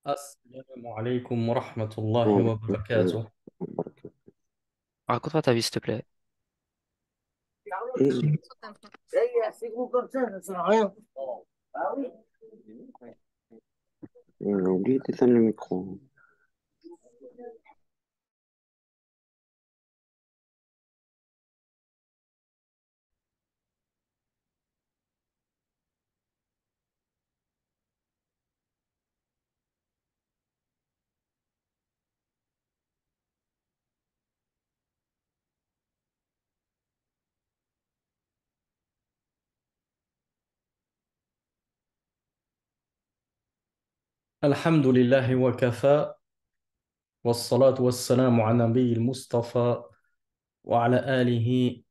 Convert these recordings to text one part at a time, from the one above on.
Assalamu alaikum wa rahmatullahi wa وعليكم السلام barakatuh. وبركاته. Raconte-moi ta vie, s'il te plaît. Et on a oublié d'éteindre le micro. Alhamdulillahi wa kafa, wa salatu wa salamu ala nabiyil Mustafa, wa ala alihi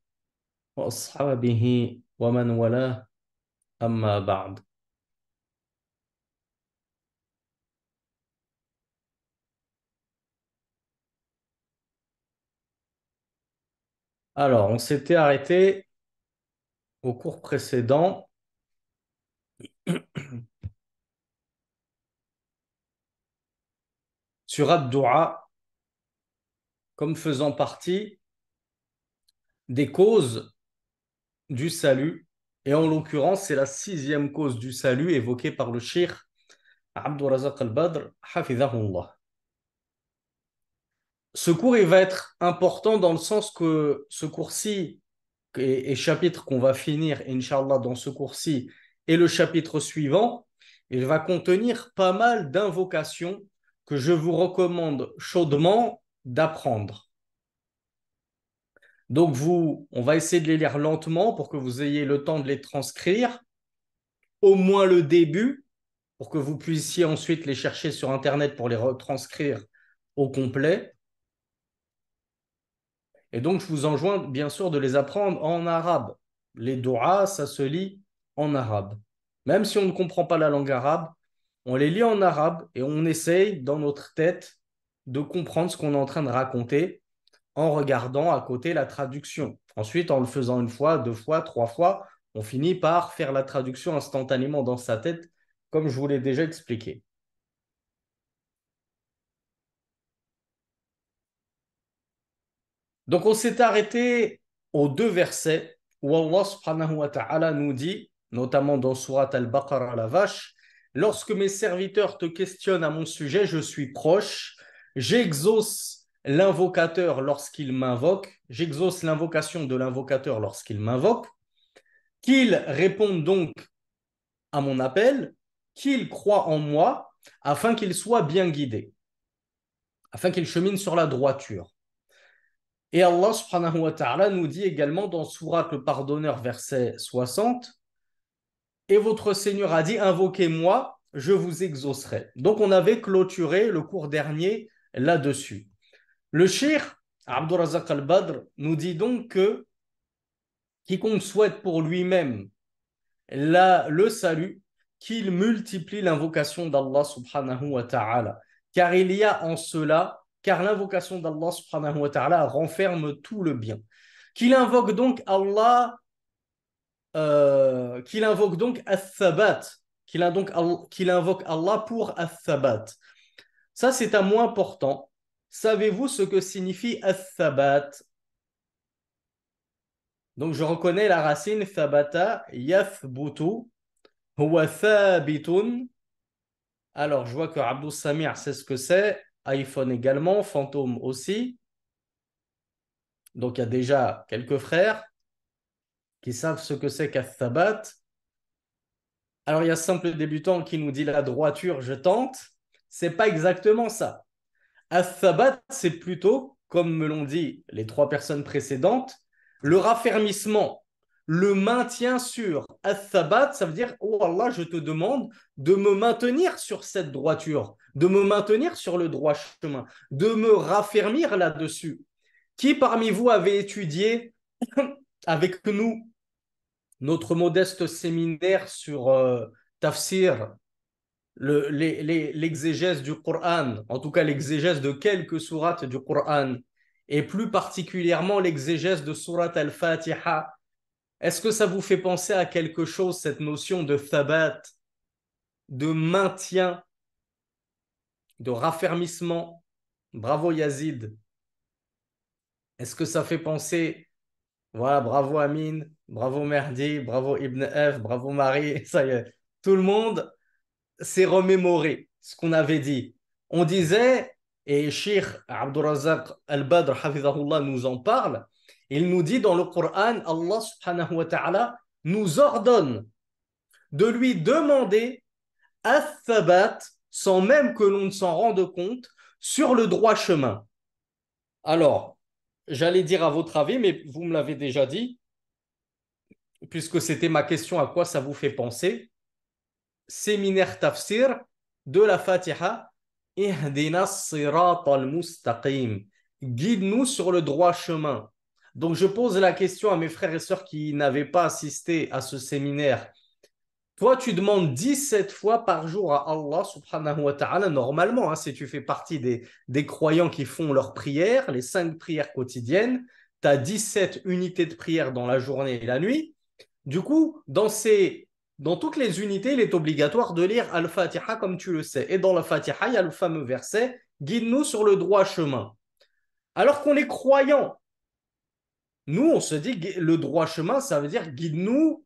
wa ashabihi wa man walah, amma ba'd. Alors, on s'était arrêté au cours précédent sur Ad-Du'a comme faisant partie des causes du salut. Et en l'occurrence, c'est la sixième cause du salut évoquée par le Cheikh Abdul Razak al-Badr, hafidhahullah. Ce cours, il va être important dans le sens que ce cours-ci et chapitre qu'on va finir, Inch'Allah, dans ce cours-ci, et le chapitre suivant, il va contenir pas mal d'invocations que je vous recommande chaudement d'apprendre. Donc, on va essayer de les lire lentement pour que vous ayez le temps de les transcrire, au moins le début, pour que vous puissiez ensuite les chercher sur Internet pour les retranscrire au complet. Et donc, je vous enjoins bien sûr de les apprendre en arabe. Les doigts, ça se lit en arabe. Même si on ne comprend pas la langue arabe, on les lit en arabe et on essaye dans notre tête de comprendre ce qu'on est en train de raconter en regardant à côté la traduction. Ensuite, en le faisant une fois, deux fois, trois fois, on finit par faire la traduction instantanément dans sa tête, comme je vous l'ai déjà expliqué. Donc, on s'est arrêté aux deux versets où Allah subhanahu wa ta'ala nous dit, notamment dans Surat Al-Baqarah, la vache, lorsque mes serviteurs te questionnent à mon sujet, je suis proche, j'exauce l'invocateur lorsqu'il m'invoque, j'exauce l'invocation de l'invocateur lorsqu'il m'invoque, qu'il réponde donc à mon appel, qu'il croit en moi, afin qu'il soit bien guidé, afin qu'il chemine sur la droiture. Et Allah subhanahu wa ta'ala nous dit également dans Sourate le Pardonneur, verset 60, et votre Seigneur a dit, invoquez-moi, je vous exaucerai. Donc on avait clôturé le cours dernier là-dessus. Le Cheikh Abdul Razak al-Badr nous dit donc que quiconque souhaite pour lui-même le salut, qu'il multiplie l'invocation d'Allah subhanahu wa ta'ala. Car il y a en cela, car l'invocation d'Allah subhanahu wa ta'ala renferme tout le bien. Qu'il invoque donc Allah, qu'il invoque donc Al-Thabat, qu'il invoque Allah pour Al-Thabat. Ça, c'est un mot important. Savez-vous ce que signifie Al-Thabat? Donc, je reconnais la racine Thabata, Yathbutu, Huwa Thabitun. Alors, je vois que Abdou Samir sait ce que c'est, iPhone également, Fantôme aussi. Donc, il y a déjà quelques frères qui savent ce que c'est qu'Athabat. Alors, il y a Simple Débutant qui nous dit la droiture, je tente. C'est pas exactement ça. Athabat, c'est plutôt, comme me l'ont dit les trois personnes précédentes, le raffermissement, le maintien sur. Athabat, ça veut dire, oh Allah, je te demande de me maintenir sur cette droiture, de me maintenir sur le droit chemin, de me raffermir là-dessus. Qui parmi vous avait étudié avec nous notre modeste séminaire sur Tafsir, l'exégèse du Coran, en tout cas l'exégèse de quelques sourates du Coran, et plus particulièrement l'exégèse de Surat Al-Fatiha? Est-ce que ça vous fait penser à quelque chose, cette notion de thabat, de maintien? de raffermissement. Bravo Yazid. Est-ce que ça fait penser, voilà, bravo Amin, bravo Merdi, bravo Ibn F, bravo Marie, ça y est, tout le monde s'est remémoré ce qu'on avait dit. On disait, et Cheikh Abdurrazaq Al-Badr, hafizahullah, nous en parle, il nous dit dans le Coran, Allah subhanahu wa ta'ala nous ordonne de lui demander al-thabat, sans même que l'on ne s'en rende compte, sur le droit chemin. Alors, j'allais dire à votre avis, mais vous me l'avez déjà dit, puisque c'était ma question, à quoi ça vous fait penser? Séminaire tafsir de la Fatiha, Ihdina sirat al-mustaqim. Guide-nous sur le droit chemin. Donc, je pose la question à mes frères et sœurs qui n'avaient pas assisté à ce séminaire. Toi, tu demandes 17 fois par jour à Allah subhanahu wa ta'ala, normalement, hein, si tu fais partie des croyants qui font leurs prières, les 5 prières quotidiennes, tu as 17 unités de prière dans la journée et la nuit. Du coup, dans toutes les unités, il est obligatoire de lire Al-Fatiha comme tu le sais. Et dans la Fatiha, il y a le fameux verset « Guide-nous sur le droit chemin ». Alors qu'on est croyants, nous, on se dit le droit chemin, ça veut dire « Guide-nous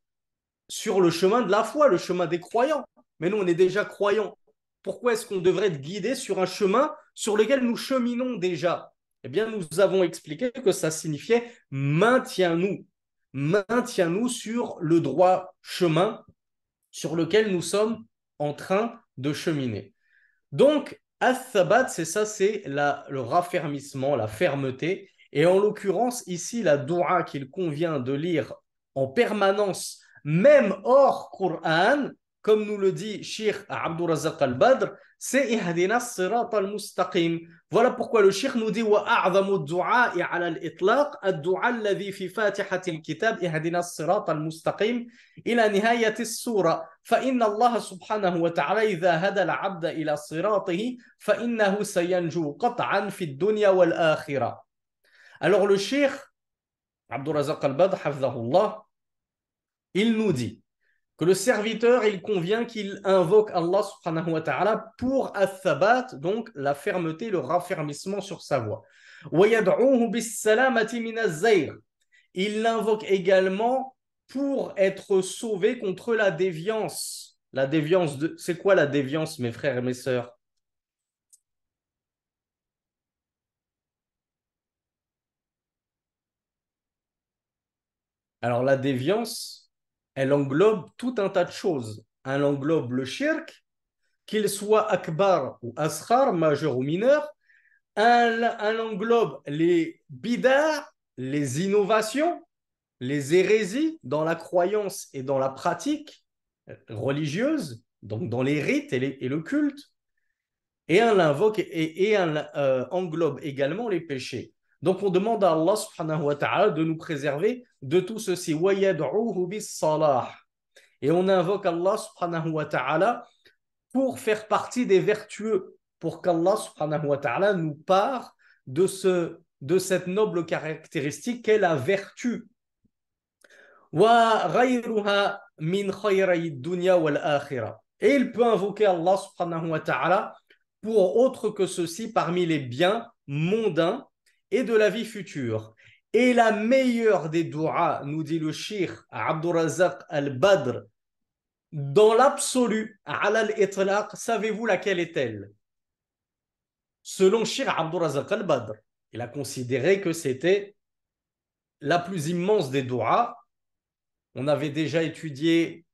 sur le chemin de la foi, le chemin des croyants ». Mais nous, on est déjà croyants. Pourquoi est-ce qu'on devrait être guidé sur un chemin sur lequel nous cheminons déjà? Eh bien, nous avons expliqué que ça signifiait « Maintiens-nous ». Maintiens-nous sur le droit chemin sur lequel nous sommes en train de cheminer. Donc, al-thabat, c'est ça, c'est le raffermissement, la fermeté. Et en l'occurrence, ici, la doua qu'il convient de lire en permanence, même hors Coran, comme nous le dit Cheikh Abdurrazaq Al-Badr, c'est Ihdina sirat al-mustaqim. Voilà pourquoi le Cheikh nous dit wa a'zamu du'a ala al-itlaq ad-du'a alladhi fi fatihati al-kitab Ihdina sirat al-mustaqim ila nihayati as-sura fa inna Allah subhanahu wa ta'ala idha hada al-'abda ila siratihi fa innahu sayanju qat'an fi ad-dunya wal-akhirah. Alors le Cheikh Abdurrazaq Al-Badr hafizahullah, il nous dit que le serviteur, il convient qu'il invoque Allah subhanahu wa ta'ala pour al-thabat, donc la fermeté, le raffermissement sur sa voie. Il l'invoque également pour être sauvé contre la déviance. La déviance c'est quoi la déviance, mes frères et mes sœurs? Alors la déviance, elle englobe tout un tas de choses. Elle englobe le shirk, qu'il soit akbar ou asghar, majeur ou mineur. Elle englobe les bid'ah, les innovations, les hérésies dans la croyance et dans la pratique religieuse, donc dans les rites et le culte. Et elle invoque et elle englobe également les péchés. Donc on demande à Allah subhanahu wa ta'ala de nous préserver de tout ceci. Et on invoque Allah subhanahu wa ta'ala pour faire partie des vertueux, pour qu'Allah subhanahu wa ta'ala nous parle de cette noble caractéristique qu'est la vertu. Et il peut invoquer Allah subhanahu wa ta'ala pour autre que ceci parmi les biens mondains et de la vie future. Et la meilleure des du'as, nous dit le Cheikh Abdurrazaq Al-Badr, dans l'absolu, ala al-itlaq, savez-vous laquelle est-elle? Selon Cheikh Abdurrazaq Al-Badr, il a considéré que c'était la plus immense des du'as. On avait déjà étudié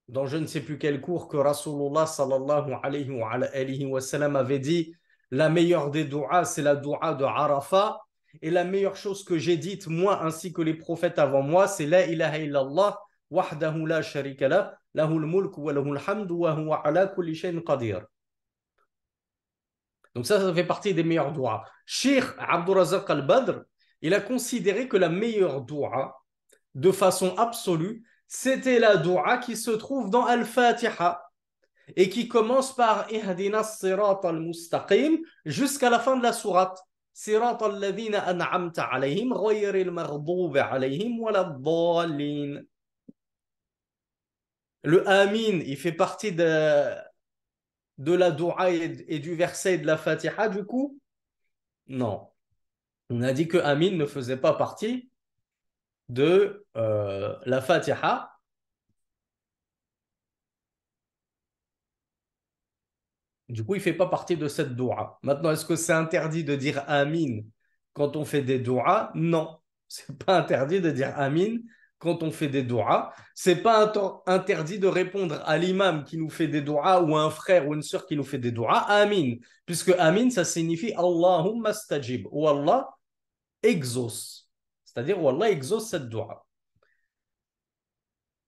dans je ne sais plus quel cours que Rasulullah sallallahu alayhi wa sallam avait dit la meilleure des du'as, c'est la du'a de Arafat. Et la meilleure chose que j'ai dite, moi ainsi que les prophètes avant moi, c'est la ilaha illallah, wahdahu la sharika la, lahul mulk wa lahul hamdu wa huwa ala kulli shay'in qadir. Donc ça fait partie des meilleures du'as. Cheikh Abdurrazaq Al-Badr, il a considéré que la meilleure du'a, de façon absolue, c'était la du'a qui se trouve dans Al-Fatiha et qui commence par Ihdina sirat al-mustaqim jusqu'à la fin de la sourate. Sirat alladhina an'amta alayhim ghayril maghdubi alayhim waladdallin. Le Amin, il fait partie de de la doua et du verset de la Fatiha du coup? Non. On a dit que Amin ne faisait pas partie de la Fatiha. Du coup, il ne fait pas partie de cette doua. Maintenant, est-ce que c'est interdit de dire Amin quand on fait des douas? Non, c'est pas interdit de dire Amin quand on fait des douas. C'est pas interdit de répondre à l'imam qui nous fait des douas ou à un frère ou une sœur qui nous fait des douas, Amin. Puisque Amin, ça signifie Allahumma stajib, ou Allah exauce. C'est-à-dire, ou Allah exauce cette doua.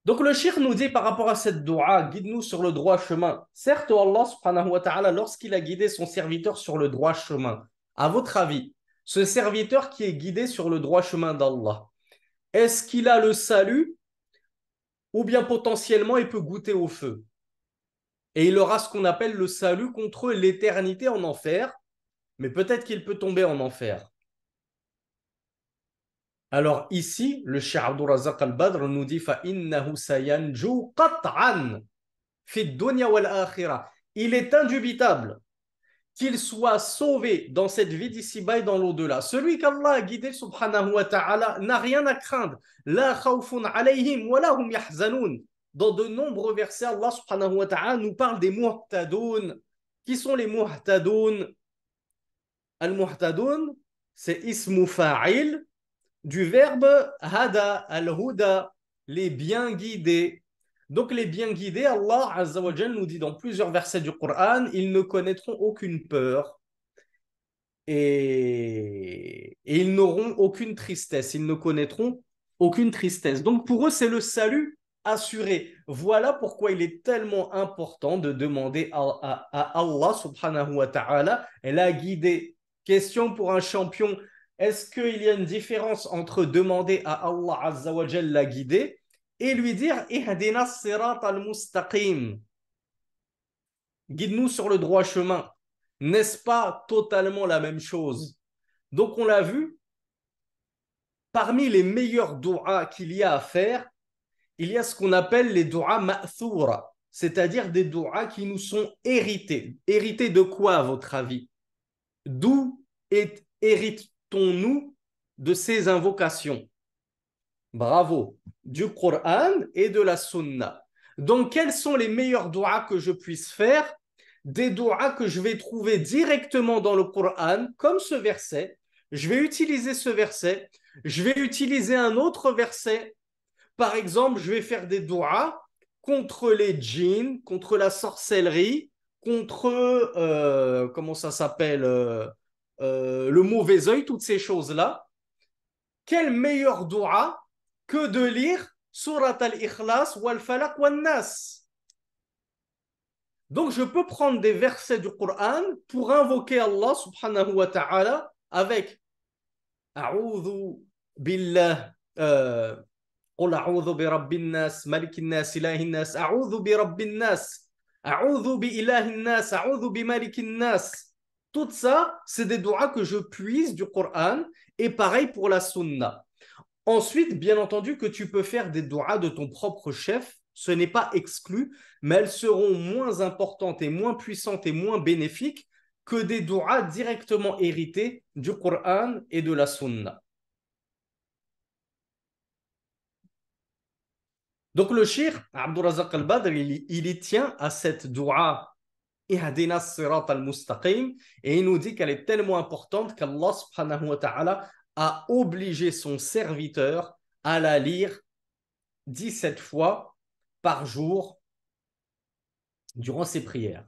Donc le shir nous dit par rapport à cette doua, guide-nous sur le droit chemin. Certes, Allah subhanahu wa ta'ala, lorsqu'il a guidé son serviteur sur le droit chemin, à votre avis, ce serviteur qui est guidé sur le droit chemin d'Allah, est-ce qu'il a le salut ou bien potentiellement il peut goûter au feu? Et il aura ce qu'on appelle le salut contre l'éternité en enfer, mais peut-être qu'il peut tomber en enfer. Alors ici, le Cheikh Abdul Razak al-Badr nous dit فَإِنَّهُ سَيَنْجُو قَطْعًا فِي الدُّنْيَا وَالْآخِرَةِ. Il est indubitable qu'il soit sauvé dans cette vie d'ici-bas et dans l'au-delà. Celui qu'Allah a guidé, subhanahu wa ta'ala, n'a rien à craindre. La khawfun alayhim wa lahum yahzanun. Dans de nombreux versets, Allah subhanahu wa ta'ala nous parle des muhtadoun. Qui sont les muhtadoun? Al-muhtadoun, c'est ismu fa'il du verbe hada, al-huda, les bien guidés. Donc les bien guidés, Allah Azza wa Jal nous dit dans plusieurs versets du Coran, ils ne connaîtront aucune peur et ils n'auront aucune tristesse, ils ne connaîtront aucune tristesse. Donc pour eux, c'est le salut assuré. Voilà pourquoi il est tellement important de demander à Allah subhanahu wa ta'ala la guidée. Question pour un champion, est-ce qu'il y a une différence entre demander à Allah Azza wa Jal la guidée et lui dire Ihdina sirat al-mustaqim, guide-nous sur le droit chemin? N'est-ce pas totalement la même chose? Donc on l'a vu, parmi les meilleurs douas qu'il y a à faire, il y a ce qu'on appelle les douas ma'thura, c'est-à-dire des douas qui nous sont hérités. Hérités de quoi à votre avis? D'où héritons-nous de ces invocations? Bravo, du Coran et de la Sunna. Donc, quels sont les meilleurs doigts que je puisse faire? Des doigts que je vais trouver directement dans le Coran, comme ce verset. Je vais utiliser ce verset. Je vais utiliser un autre verset. Par exemple, je vais faire des doigts contre les djinns, contre la sorcellerie, contre, comment ça s'appelle, le mauvais œil, toutes ces choses-là. Quel meilleur dua que de lire Surat al-Ikhlas wal Falaq wal Nas. Donc je peux prendre des versets du Coran pour invoquer Allah subhanahu wa ta'ala avec A'udhu billah, قل أعوذ برب الناس ملك الناس إله الناس أعوذ برب الناس أعوذ بإله الناس أعوذ بملك الناس. Tout ça, c'est des doigts que je puise du Coran et pareil pour la Sunna. Ensuite, bien entendu que tu peux faire des doigts de ton propre chef, ce n'est pas exclu, mais elles seront moins importantes et moins puissantes et moins bénéfiques que des doigts directement hérités du Coran et de la Sunna. Donc le shir, Abdul Razak al-Badr, il y tient à cette doua Ihdina sirat al-mustaqim et il nous dit qu'elle est tellement importante qu'Allah subhanahu wa ta'ala a obligé son serviteur à la lire 17 fois par jour durant ses prières.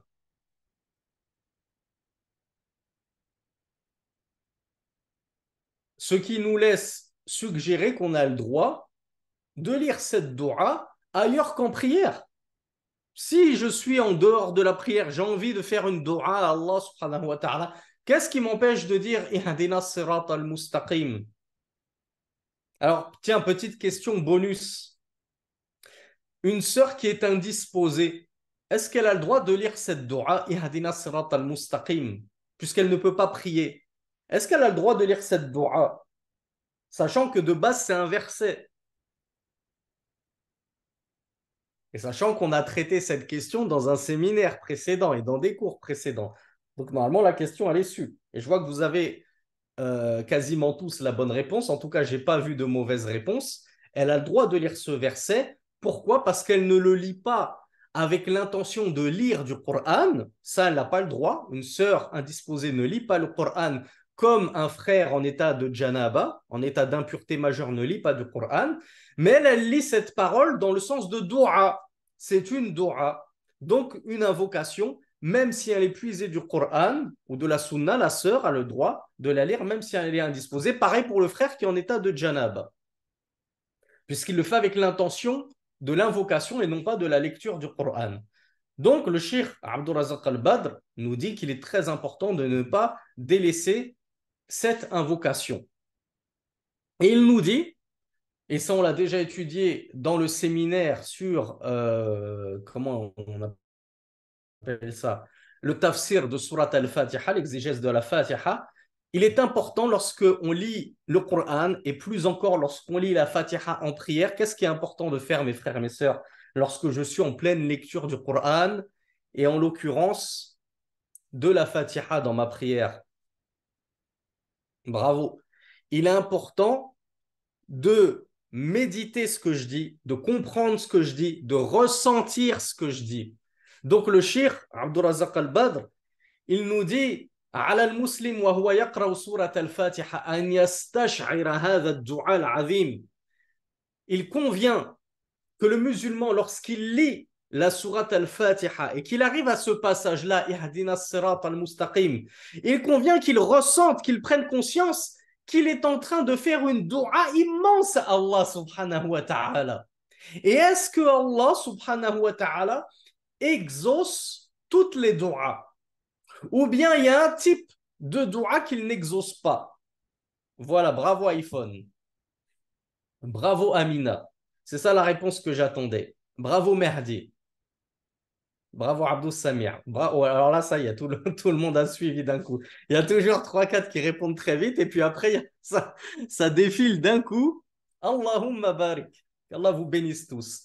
Ce qui nous laisse suggérer qu'on a le droit de lire cette doua ailleurs qu'en prière. Si je suis en dehors de la prière, j'ai envie de faire une doua à Allah subhanahu wa ta'ala, qu'est-ce qui m'empêche de dire Ihdina sirat al-mustaqim? Alors, tiens, petite question bonus. Une sœur qui est indisposée, est-ce qu'elle a le droit de lire cette doua Ihdina sirat al-mustaqim, puisqu'elle ne peut pas prier? Est-ce qu'elle a le droit de lire cette doua, sachant que de base c'est un verset? Et sachant qu'on a traité cette question dans un séminaire précédent et dans des cours précédents. Donc normalement, la question, elle est su. Et je vois que vous avez quasiment tous la bonne réponse. En tout cas, je n'ai pas vu de mauvaise réponse. Elle a le droit de lire ce verset. Pourquoi? Parce qu'elle ne le lit pas avec l'intention de lire du Coran. Ça, elle n'a pas le droit. Une sœur indisposée ne lit pas le Coran comme un frère en état de janaba, en état d'impureté majeure, ne lit pas du Coran. Mais elle lit cette parole dans le sens de dua. C'est une dua. Donc, une invocation même si elle est puisée du Coran ou de la Sunna, la sœur a le droit de la lire, même si elle est indisposée. Pareil pour le frère qui est en état de janab, puisqu'il le fait avec l'intention de l'invocation et non pas de la lecture du Coran. Donc, le cheikh Abdurrazaq al-Badr nous dit qu'il est très important de ne pas délaisser cette invocation. Et il nous dit, et ça on l'a déjà étudié dans le séminaire sur, comment on appelle ça, le tafsir de Surat al-Fatiha, l'exégèse de la Fatiha, il est important lorsque on lit le Coran et plus encore lorsqu'on lit la Fatiha en prière. Qu'est-ce qui est important de faire, mes frères et mes sœurs, lorsque je suis en pleine lecture du Coran et en l'occurrence de la Fatiha dans ma prière? Bravo. Il est important de méditer ce que je dis, de comprendre ce que je dis, de ressentir ce que je dis. Donc le cheikh Abdurrazaq al-Badr, il nous dit على المسلم وهو يقرأ سورة الفاتحة أن يستشعر هذا الدعاء العظيم. Il convient que le musulman, lorsqu'il lit la sourate al-Fatiha et qu'il arrive à ce passage-là, Ihdina as-sirat al-mustaqim, il convient qu'il ressente, qu'il prenne conscience qu'il est en train de faire une dua immense à Allah subhanahu wa ta'ala. Et est-ce que Allah subhanahu wa ta'ala exauce toutes les duas? Ou bien il y a un type de dua qu'il n'exauce pas? Voilà, bravo iPhone. Bravo Amina. C'est ça la réponse que j'attendais. Bravo Mehdi. Bravo Abdou Samir. Bravo. Alors là, ça y est, tout le monde a suivi d'un coup. Il y a toujours 3-4 qui répondent très vite et puis après, ça défile d'un coup. Allahumma barik. Qu'Allah vous bénisse tous.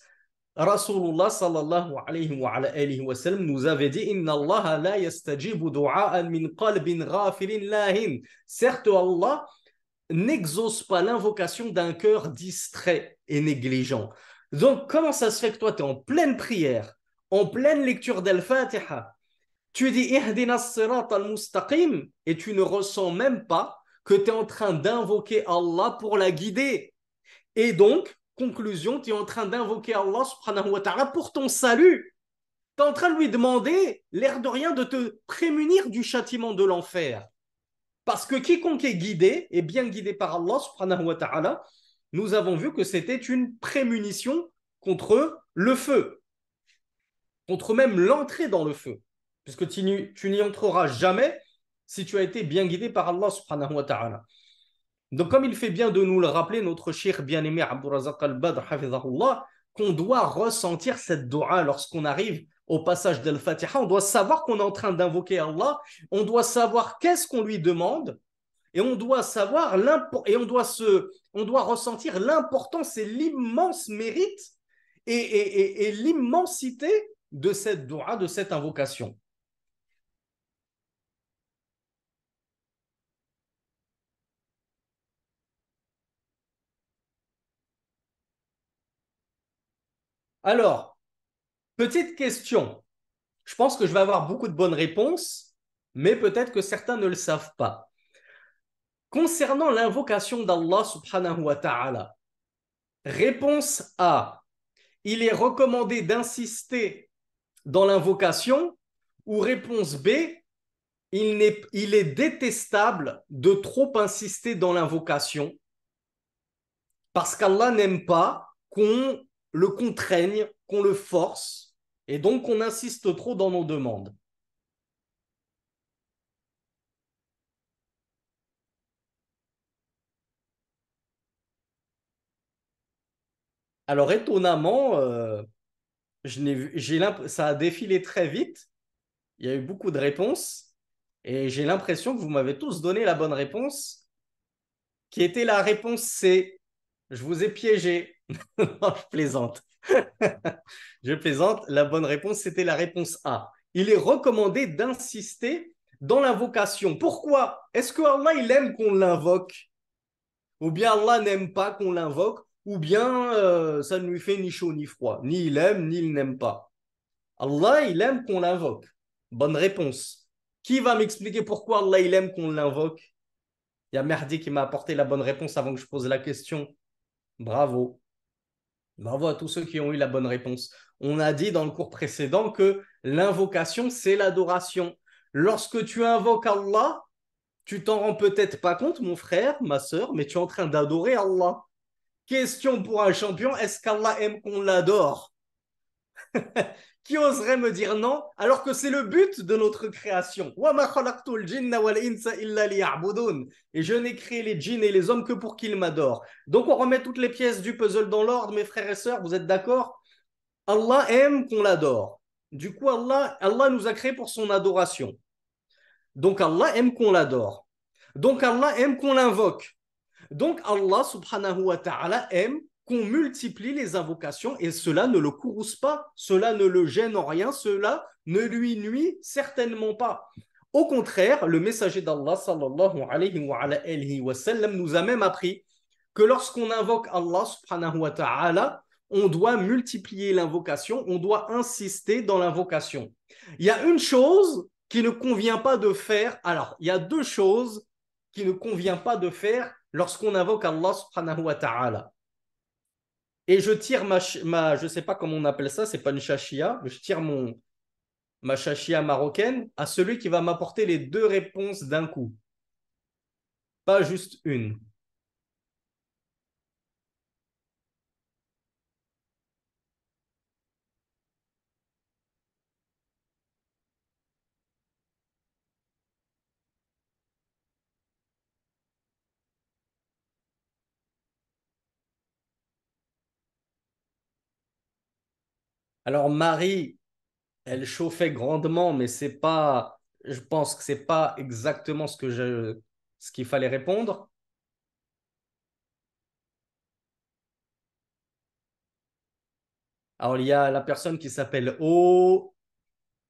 Rasulullah sallallahu alayhi wa sallam nous avait dit Inna Allah la yastajibu du'a'an min qalbin ghafilin lahin. Certes, Allah n'exauce pas l'invocation d'un cœur distrait et négligent. Donc, comment ça se fait que toi, tu es en pleine prière, en pleine lecture d'Al-Fatiha, tu dis Ihdina as-sirat al-mustaqim et tu ne ressens même pas que tu es en train d'invoquer Allah pour la guider. Et donc, conclusion, tu es en train d'invoquer Allah subhanahu wa ta'ala pour ton salut. Tu es en train de lui demander, l'air de rien, de te prémunir du châtiment de l'enfer. Parce que quiconque est guidé, est bien guidé par Allah subhanahu wa ta'ala, nous avons vu que c'était une prémunition contre le feu, contre même l'entrée dans le feu. Puisque tu n'y entreras jamais si tu as été bien guidé par Allah subhanahu wa ta'ala. Donc, comme il fait bien de nous le rappeler, notre cheikh bien-aimé Abdurrazaq al-Badr, hafizahullah, qu'on doit ressentir cette dua lorsqu'on arrive au passage d'Al-Fatiha. On doit savoir qu'on est en train d'invoquer Allah. On doit savoir qu'est-ce qu'on lui demande. Et on doit savoir on doit ressentir l'importance et l'immense mérite et l'immensité de cette dua, de cette invocation. Alors, petite question. Je pense que je vais avoir beaucoup de bonnes réponses, mais peut-être que certains ne le savent pas. Concernant l'invocation d'Allah subhanahu wa ta'ala, réponse A, il est recommandé d'insister dans l'invocation, ou réponse B, il est détestable de trop insister dans l'invocation parce qu'Allah n'aime pas qu'on le contraigne, qu'on le force et donc qu'on insiste trop dans nos demandes. Alors étonnamment, ça a défilé très vite, il y a eu beaucoup de réponses et j'ai l'impression que vous m'avez tous donné la bonne réponse qui était la réponse C. Je vous ai piégé. Non, je plaisante. Je plaisante. La bonne réponse, c'était la réponse A. Il est recommandé d'insister dans l'invocation. Pourquoi? Est-ce que Allah, il aime qu'on l'invoque? Ou bien Allah n'aime pas qu'on l'invoque? Ou bien ça ne lui fait ni chaud ni froid? Ni il aime, ni il n'aime pas. Allah, il aime qu'on l'invoque. Bonne réponse. Qui va m'expliquer pourquoi Allah, il aime qu'on l'invoque? Il y a Merdi qui m'a apporté la bonne réponse avant que je pose la question. Bravo. Bravo à tous ceux qui ont eu la bonne réponse. On a dit dans le cours précédent que l'invocation, c'est l'adoration. Lorsque tu invoques Allah, tu t'en rends peut-être pas compte, mon frère, ma soeur, mais tu es en train d'adorer Allah. Question pour un champion, est-ce qu'Allah aime qu'on l'adore? Qui oserait me dire non, alors que c'est le but de notre création? Et je n'ai créé les djinns et les hommes que pour qu'ils m'adorent. Donc on remet toutes les pièces du puzzle dans l'ordre, mes frères et sœurs, vous êtes d'accord? Allah aime qu'on l'adore. Du coup, Allah nous a créés pour son adoration. Donc Allah aime qu'on l'adore. Donc Allah aime qu'on l'invoque. Donc Allah subhanahu wa ta'ala aime qu'on multiplie les invocations et cela ne le courrouce pas, cela ne le gêne en rien, cela ne lui nuit certainement pas. Au contraire, le messager d'Allah sallallahu alayhi wa sallam nous a même appris que lorsqu'on invoque Allah subhanahu wa ta'ala, on doit multiplier l'invocation, on doit insister dans l'invocation. Il y a une chose qui ne convient pas de faire, alors il y a deux choses qui ne convient pas de faire lorsqu'on invoque Allah subhanahu wa ta'ala. Et je tire je ne sais pas comment on appelle ça, c'est pas une shashia, mais je tire ma shashia marocaine à celui qui va m'apporter les deux réponses d'un coup. Pas juste une. Alors Marie, elle chauffait grandement, mais c'est pas, je pense que c'est pas exactement ce qu'il fallait répondre. Alors il y a la personne qui s'appelle O,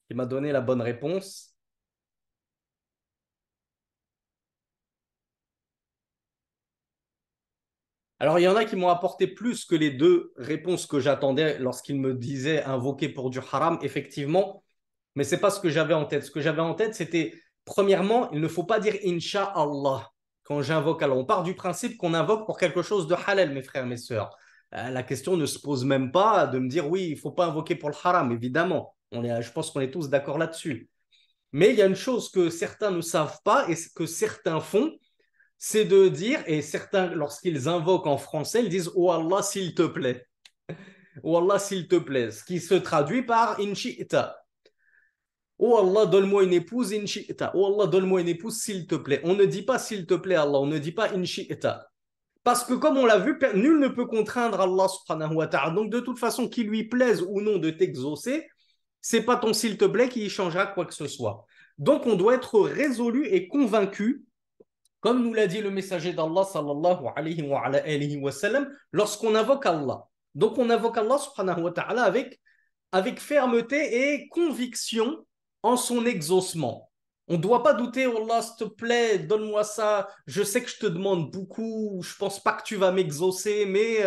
qui m'a donné la bonne réponse. Alors, il y en a qui m'ont apporté plus que les deux réponses que j'attendais lorsqu'ils me disaient invoquer pour du haram, effectivement, mais ce n'est pas ce que j'avais en tête. Ce que j'avais en tête, c'était, premièrement, il ne faut pas dire Inch'Allah quand j'invoque Allah. On part du principe qu'on invoque pour quelque chose de halal, mes frères, mes sœurs. La question ne se pose même pas de me dire oui, il ne faut pas invoquer pour le haram, évidemment. Je pense qu'on est tous d'accord là-dessus. Mais il y a une chose que certains ne savent pas et que certains font, c'est de dire, et certains, lorsqu'ils invoquent en français, ils disent « Oh Allah, s'il te plaît ». « Oh Allah, s'il te plaît », ce qui se traduit par « Inchi'ta ». « Oh Allah, donne-moi une épouse, Inchi'ta ». « Oh Allah, donne-moi une épouse, s'il te plaît ». On ne dit pas « s'il te plaît, Allah », on ne dit pas « Inchi'ta ». Parce que comme on l'a vu, nul ne peut contraindre Allah subhanahu wa ta'ala. Donc de toute façon, qu'il lui plaise ou non de t'exaucer, c'est pas ton s'il te plaît qui y changera quoi que ce soit. Donc on doit être résolu et convaincu, comme nous l'a dit le messager d'Allah sallallahu alayhi wa sallam, lorsqu'on invoque Allah. Donc on invoque Allah subhanahu wa ta'ala avec fermeté et conviction en son exaucement. On ne doit pas douter, oh Allah, s'il te plaît, donne-moi ça. Je sais que je te demande beaucoup, je ne pense pas que tu vas m'exaucer, mais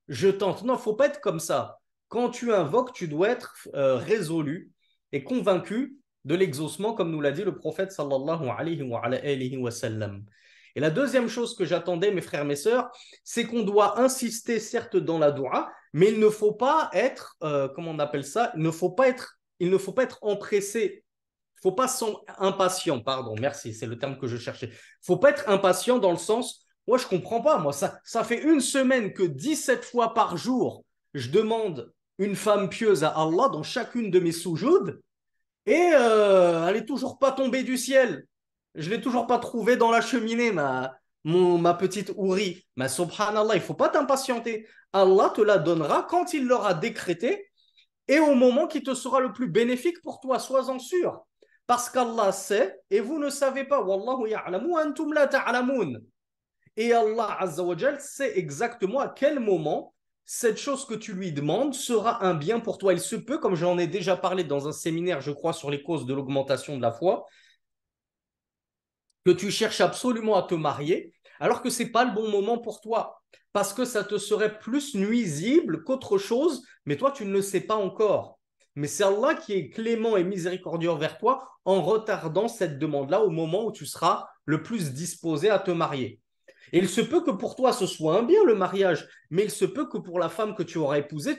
je tente. Non, il ne faut pas être comme ça. Quand tu invoques, tu dois être résolu et convaincu de l'exaucement, comme nous l'a dit le prophète sallallahu alayhi wa sallam. Et la deuxième chose que j'attendais, mes frères, mes sœurs, c'est qu'on doit insister certes dans la doua, mais il ne faut pas être, comment on appelle ça, il ne faut pas être empressé, il ne faut pas être impatient, pardon, merci, c'est le terme que je cherchais. Il ne faut pas être impatient dans le sens, moi je ne comprends pas, moi ça fait une semaine que 17 fois par jour, je demande une femme pieuse à Allah dans chacune de mes soujouds, et elle n'est toujours pas tombée du ciel. Je ne l'ai toujours pas trouvée dans la cheminée, ma petite Ouri. Mais subhanallah, il ne faut pas t'impatienter. Allah te la donnera quand il l'aura décrété et au moment qui te sera le plus bénéfique pour toi, sois-en sûr. Parce qu'Allah sait et vous ne savez pas. Wallahu ya'lamu antum la ta'lamun. Et Allah Azza wa Jal sait exactement à quel moment cette chose que tu lui demandes sera un bien pour toi. Il se peut, comme j'en ai déjà parlé dans un séminaire, je crois, sur les causes de l'augmentation de la foi, que tu cherches absolument à te marier, alors que ce n'est pas le bon moment pour toi, parce que ça te serait plus nuisible qu'autre chose, mais toi, tu ne le sais pas encore. Mais c'est Allah qui est clément et miséricordieux envers toi en retardant cette demande-là au moment où tu seras le plus disposé à te marier. Et il se peut que pour toi, ce soit un bien le mariage, mais il se peut que pour la femme que tu auras épousée,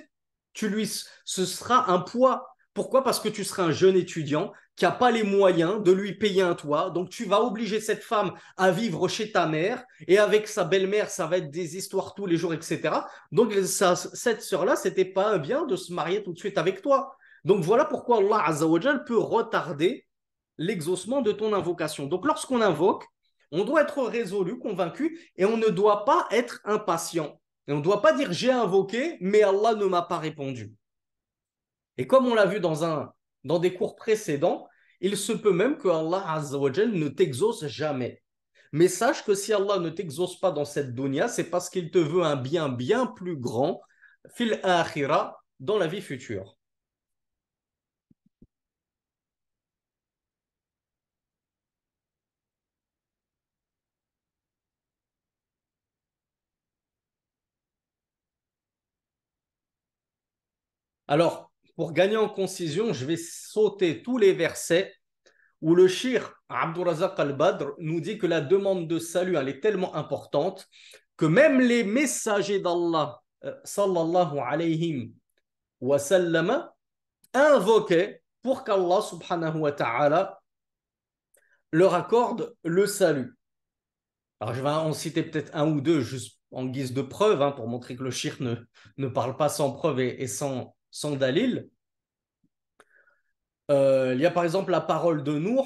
ce sera un poids. Pourquoi? Parce que tu seras un jeune étudiant qui n'a pas les moyens de lui payer un toit. Donc, tu vas obliger cette femme à vivre chez ta mère et avec sa belle-mère, ça va être des histoires tous les jours, etc. Donc, cette sœur-là, ce n'était pas un bien de se marier tout de suite avec toi. Donc, voilà pourquoi Allah Azza wa Jal peut retarder l'exaucement de ton invocation. Donc, lorsqu'on invoque, on doit être résolu, convaincu et on ne doit pas être impatient. Et on ne doit pas dire j'ai invoqué, mais Allah ne m'a pas répondu. Et comme on l'a vu dans des cours précédents, il se peut même que Allah Azza wa Jal ne t'exauce jamais. Mais sache que si Allah ne t'exauce pas dans cette dunya, c'est parce qu'il te veut un bien bien plus grand, fil akhira, dans la vie future. Alors, pour gagner en concision, je vais sauter tous les versets où le shir Abdurrazaq al-Badr nous dit que la demande de salut elle est tellement importante que même les messagers d'Allah sallallahu alayhi wa sallam invoquaient pour qu'Allah subhanahu wa ta'ala leur accorde le salut. Alors je vais en citer peut-être un ou deux juste en guise de preuve pour montrer que le shir ne parle pas sans preuve et sans dalil. Il y a par exemple la parole de Nuh.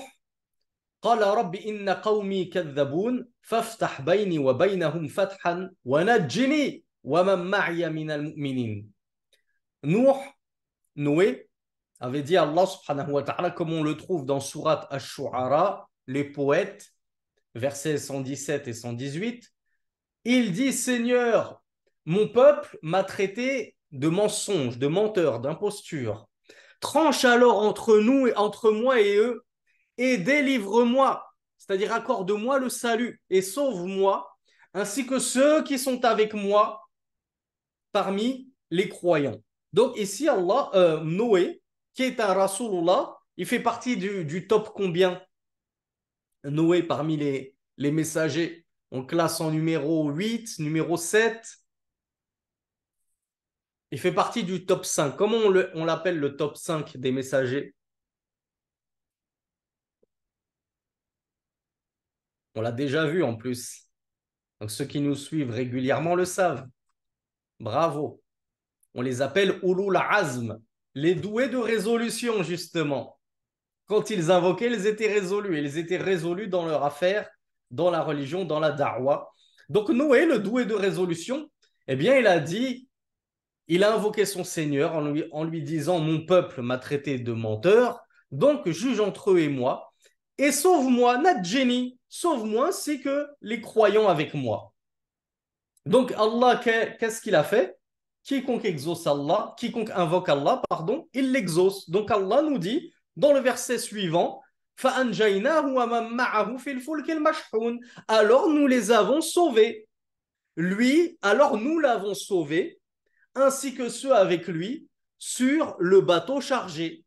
قال رب إن قومي كذبون فافتح بيني وبينهم فتحا ونجني ومن معي من المؤمنين. Noé avait dit à Allah subhanahu wa ta'ala, comme on le trouve dans Surat Ash-Shu'ara, les poètes, versets 117 et 118, il dit Seigneur, mon peuple m'a traité de mensonge, de menteur, d'imposture. Tranche alors entre nous et entre moi et eux et délivre-moi, c'est-à-dire accorde-moi le salut et sauve-moi, ainsi que ceux qui sont avec moi parmi les croyants. Donc ici, Noé, qui est un Rasulullah, il fait partie du top combien? Noé parmi les messagers, on classe en numéro 8, numéro 7. Il fait partie du top 5. Comment on l'appelle le top 5 des messagers? On l'a déjà vu en plus. Donc ceux qui nous suivent régulièrement le savent. Bravo. On les appelle Ulul Azm, les doués de résolution, justement. Quand ils invoquaient, ils étaient résolus. Ils étaient résolus dans leur affaire, dans la religion, dans la da'wa. Donc Noé, le doué de résolution, eh bien, il a invoqué son Seigneur en lui disant, mon peuple m'a traité de menteur, donc juge entre eux et moi, et sauve-moi, Nadjeni, sauve-moi, c'est que les croyants avec moi. Donc Allah, qu'est-ce qu'il a fait? Quiconque exauce Allah, quiconque invoque Allah, pardon, il l'exauce. Donc Allah nous dit dans le verset suivant, alors nous les avons sauvés. Lui, alors nous l'avons sauvé, ainsi que ceux avec lui, sur le bateau chargé.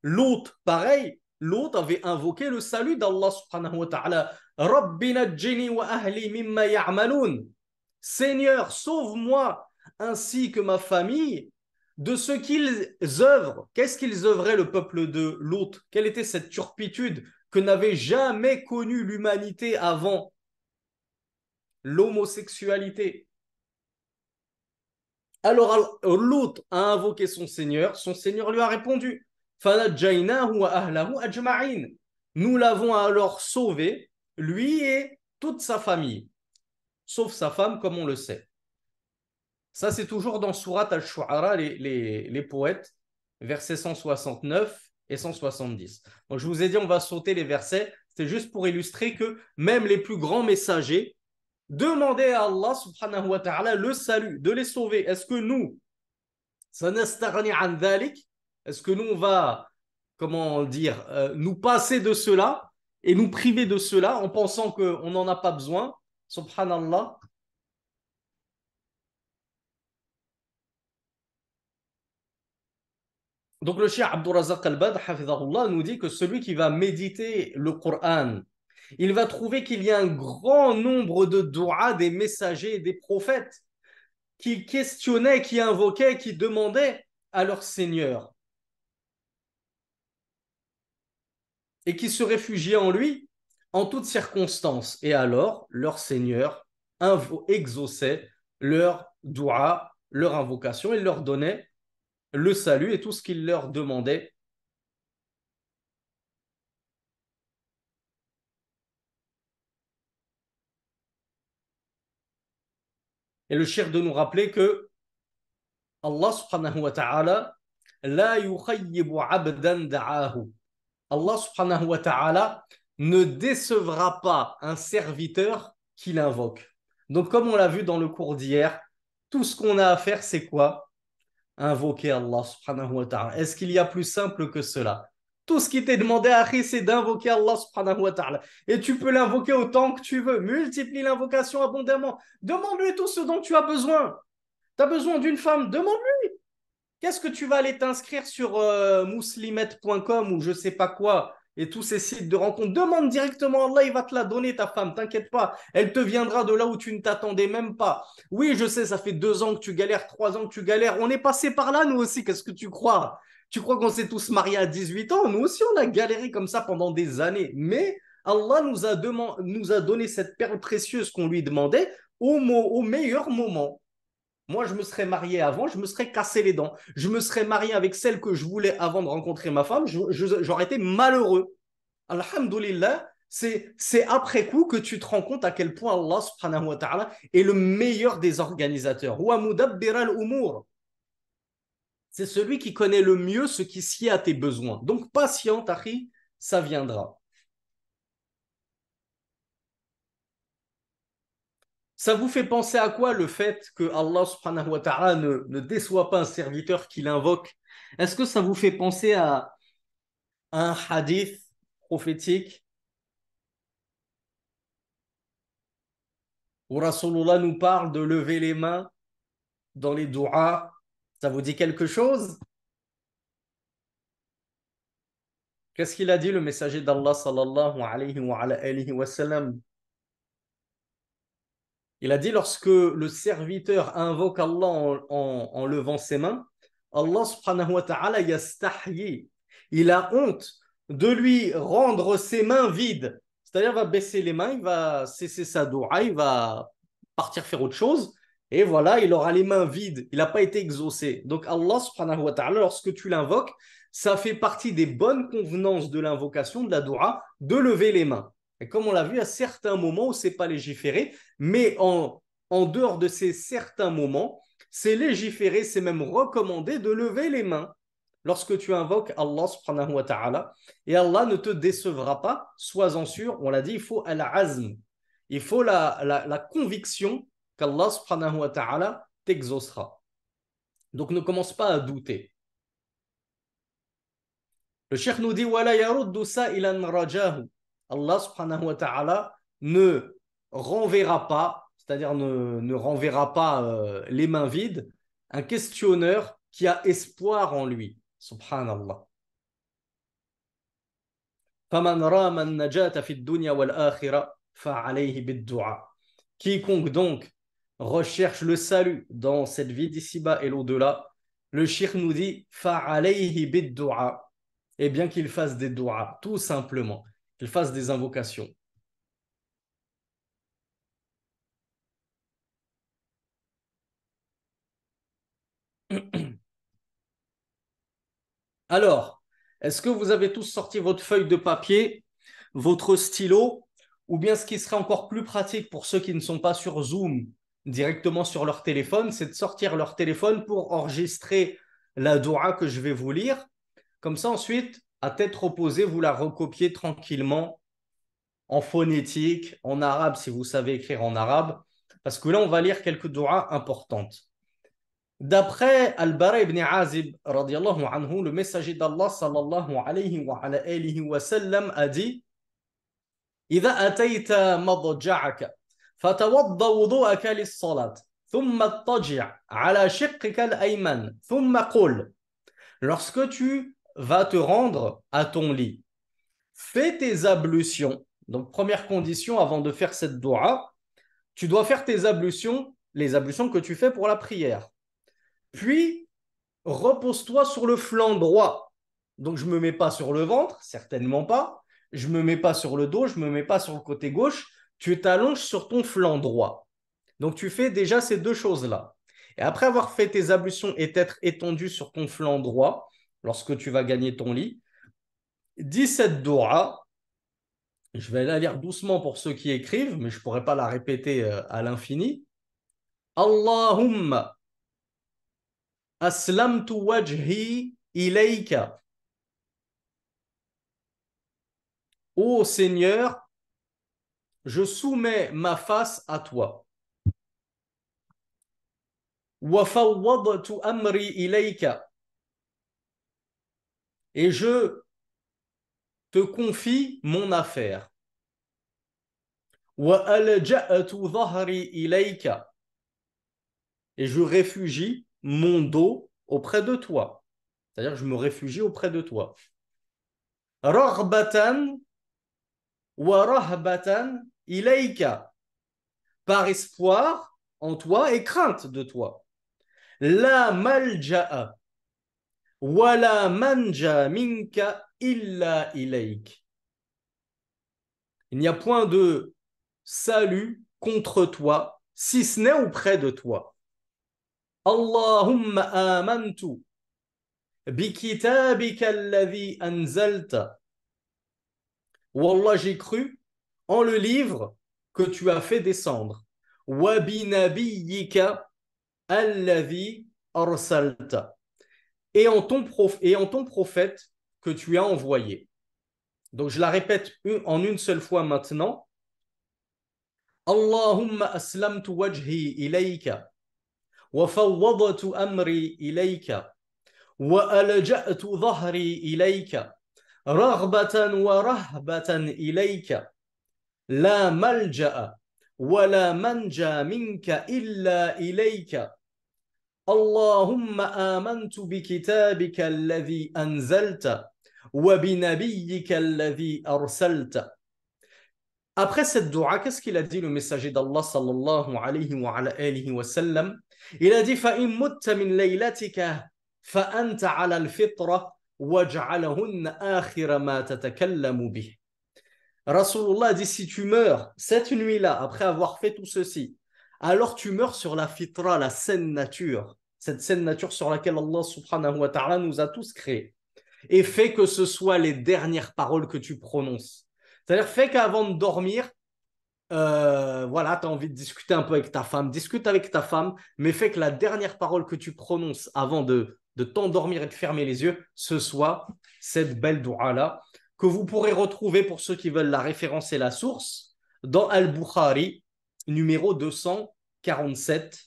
L'autre, pareil, l'autre avait invoqué le salut d'Allah subhanahu wa ta'ala. Rabbi najjini wa ahli mimma ya'malun. Seigneur, sauve-moi ainsi que ma famille de ce qu'ils œuvrent. Qu'est-ce qu'ils œuvraient le peuple de l'autre? Quelle était cette turpitude que n'avait jamais connue l'humanité avant? L'homosexualité. Alors l'autre a invoqué son Seigneur lui a répondu. Nous l'avons alors sauvé, lui et toute sa famille, sauf sa femme, comme on le sait. Ça, c'est toujours dans Surat al-Shu'ara, les poètes, verset 169 et 170. Donc, je vous ai dit, on va sauter les versets. C'est juste pour illustrer que même les plus grands messagers demandaient à Allah subhanahu wa ta'ala le salut, de les sauver. Est-ce que nous, est-ce que nous, on va, comment dire, nous passer de cela et nous priver de cela en pensant qu'on n'en a pas besoin? Subhanallah. Donc le cheikh Abdurrazaq al-Badr hafidhahullah, nous dit que celui qui va méditer le Coran, il va trouver qu'il y a un grand nombre de doigts des messagers et des prophètes qui questionnaient, qui invoquaient, qui demandaient à leur Seigneur et qui se réfugiaient en lui en toutes circonstances. Et alors, leur Seigneur exauçait leur doua, leur invocation, il leur donnait le salut et tout ce qu'il leur demandait. Et le cheikh de nous rappeler que Allah subhanahu wa ta'ala la yukhayyibu abdan da'ahu. Allah subhanahu wa ta'ala ne décevra pas un serviteur qui l'invoque. Donc comme on l'a vu dans le cours d'hier, tout ce qu'on a à faire, c'est quoi? Invoquer Allah subhanahu wa ta'ala. Est-ce qu'il y a plus simple que cela? Tout ce qui t'est demandé, Akhi, c'est d'invoquer Allah subhanahu wa ta'ala. Et tu peux l'invoquer autant que tu veux. Multiplie l'invocation abondamment. Demande-lui tout ce dont tu as besoin. Tu as besoin d'une femme, demande-lui. Qu'est-ce que tu vas aller t'inscrire sur muslimet.com ou je sais pas quoi et tous ces sites de rencontres? Demande directement à Allah, il va te la donner ta femme, t'inquiète pas. Elle te viendra de là où tu ne t'attendais même pas. Oui, je sais, ça fait 2 ans que tu galères, 3 ans que tu galères. On est passé par là, nous aussi, qu'est-ce que tu crois? Tu crois qu'on s'est tous mariés à 18 ans? Nous aussi, on a galéré comme ça pendant des années. Mais Allah nous a donné cette perle précieuse qu'on lui demandait au meilleur moment. Moi, je me serais marié avant, je me serais cassé les dents. Je me serais marié avec celle que je voulais avant de rencontrer ma femme, j'aurais été malheureux. Alhamdulillah, c'est après coup que tu te rends compte à quel point Allah subhanahu wa ta'ala est le meilleur des organisateurs. Wa mudabbir al-umur. C'est celui qui connaît le mieux ce qui sied à tes besoins. Donc, patiente, Akhi, ça viendra. Ça vous fait penser à quoi le fait que Allah subhanahu wa ta'ala ne déçoit pas un serviteur qui l'invoque? Est-ce que ça vous fait penser à un hadith prophétique où Rasulullah nous parle de lever les mains dans les douas? Ça vous dit quelque chose? Qu'est-ce qu'il a dit le messager d'Allah sallallahu alayhi wa sallam? Il a dit lorsque le serviteur invoque Allah en levant ses mains, Allah subhanahu wa ta'ala yastahyi. Il a honte de lui rendre ses mains vides. C'est-à-dire, il va baisser les mains, il va cesser sa doua, il va partir faire autre chose. Et voilà, il aura les mains vides. Il n'a pas été exaucé. Donc Allah subhanahu wa ta'ala, lorsque tu l'invoques, ça fait partie des bonnes convenances de l'invocation, de la doua, de lever les mains. Et comme on l'a vu, à certains moments où ce n'est pas légiféré, mais en dehors de ces certains moments, c'est légiféré, c'est même recommandé de lever les mains lorsque tu invoques Allah subhanahu wa ta'ala. Et Allah ne te décevra pas, sois-en sûr, on l'a dit, il faut al-azm, il faut la conviction qu'Allah subhanahu wa ta'ala t'exaucera. Donc ne commence pas à douter. Le cheikh nous dit wala yaruddu sa'ilan rajahu. Allah subhanahu wa ta'ala ne renverra pas, c'est-à-dire ne renverra pas les mains vides, un questionneur qui a espoir en lui. Subhanallah. فَمَنْ رَامَ النَّجَاةَ فِي الدُّنْيَا وَالْآخِرَةِ فَعَلَيْهِ بِالدُّعَى. Quiconque donc recherche le salut dans cette vie d'ici-bas et l'au-delà, le cheikh nous dit فَعَلَيْهِ بِالدُّعَى. Et bien qu'il fasse des doigts, tout simplement, qu'il fasse des invocations. Alors, est-ce que vous avez tous sorti votre feuille de papier, votre stylo, ou bien ce qui serait encore plus pratique pour ceux qui ne sont pas sur Zoom, directement sur leur téléphone, c'est de sortir leur téléphone pour enregistrer la doua que je vais vous lire. Comme ça, ensuite, à tête reposée, vous la recopiez tranquillement en phonétique, en arabe si vous savez écrire en arabe, parce que là on va lire quelques doigts importantes. D'après Al-Bara ibn Azib, radiallahu anhu, le messager d'Allah sallallahu alayhi wa sallam a dit إذا أتيت مضجعك فتوضأ وضوءك للصلاة ثم اضطجع على شقك الأيمن ثم قل. Lorsque tu vas te rendre à ton lit, fais tes ablutions. Donc, première condition avant de faire cette dua, tu dois faire tes ablutions, les ablutions que tu fais pour la prière. Puis, repose-toi sur le flanc droit. Donc, je ne me mets pas sur le ventre, certainement pas. Je ne me mets pas sur le dos, je ne me mets pas sur le côté gauche. Tu t'allonges sur ton flanc droit. Donc, tu fais déjà ces deux choses-là. Et après avoir fait tes ablutions et t'être étendu sur ton flanc droit, lorsque tu vas gagner ton lit, dis cette dua. Je vais la lire doucement pour ceux qui écrivent, mais je ne pourrais pas la répéter à l'infini. Allahumma aslamtu wajhi ilayka. Ô Seigneur, je soumets ma face à toi. Wa fawwadtu amri ilayka. Et je te confie mon affaire. Wa alja'tu dhahri ilayka. Et je réfugie mon dos auprès de toi. C'est-à-dire que je me réfugie auprès de toi. Raghbatan wa rahbatan ilayka. Par espoir en toi et crainte de toi. La malja'a wa la manja minka illa ilayk. Il n'y a point de salut contre toi, si ce n'est auprès de toi. Allahumma amantu bi kitabika alladhi anzalta. Wallah, j'ai cru en le livre que tu as fait descendre. Wa bi nabiyyika alladhi arsalta. Et en ton prophète que tu as envoyé. Donc je la répète en une seule fois maintenant. Allahumma aslamtu wajhi ilayka wa fawwadtu amri ilayka wa alja'tu dhahri ilayka raghbatan wa rahbatan ilayka la malja'a wa la manja minka illa ilayka. Allahumma amantu bi kitabika alladhi anzalta wa bi nabiyyika alladhi arsalta. Après cette dua, qu'est-ce qu'il a dit le messager d'Allah sallallahu alayhi wa sallam? Il a dit فَإِن مُتَّ مِن لَيْلَتِكَ فَأَنْتَ عَلَى الْفِطْرَةِ وَاجْعَلْهُنَّ آخِرَ مَا تَتَكَلَّمُ بِهِ. Rasulullah a dit si tu meurs cette nuit-là, après avoir fait tout ceci, alors tu meurs sur la fitra, la saine nature, cette saine nature sur laquelle Allah subhanahu wa ta'ala nous a tous créés. Et fais que ce soit les dernières paroles que tu prononces. C'est-à-dire, fais qu'avant de dormir, voilà, tu as envie de discuter un peu avec ta femme, discute avec ta femme, mais fais que la dernière parole que tu prononces avant de t'endormir et de fermer les yeux, ce soit cette belle dua-là, que vous pourrez retrouver pour ceux qui veulent la référence et la source, dans Al-Bukhari, numéro 247,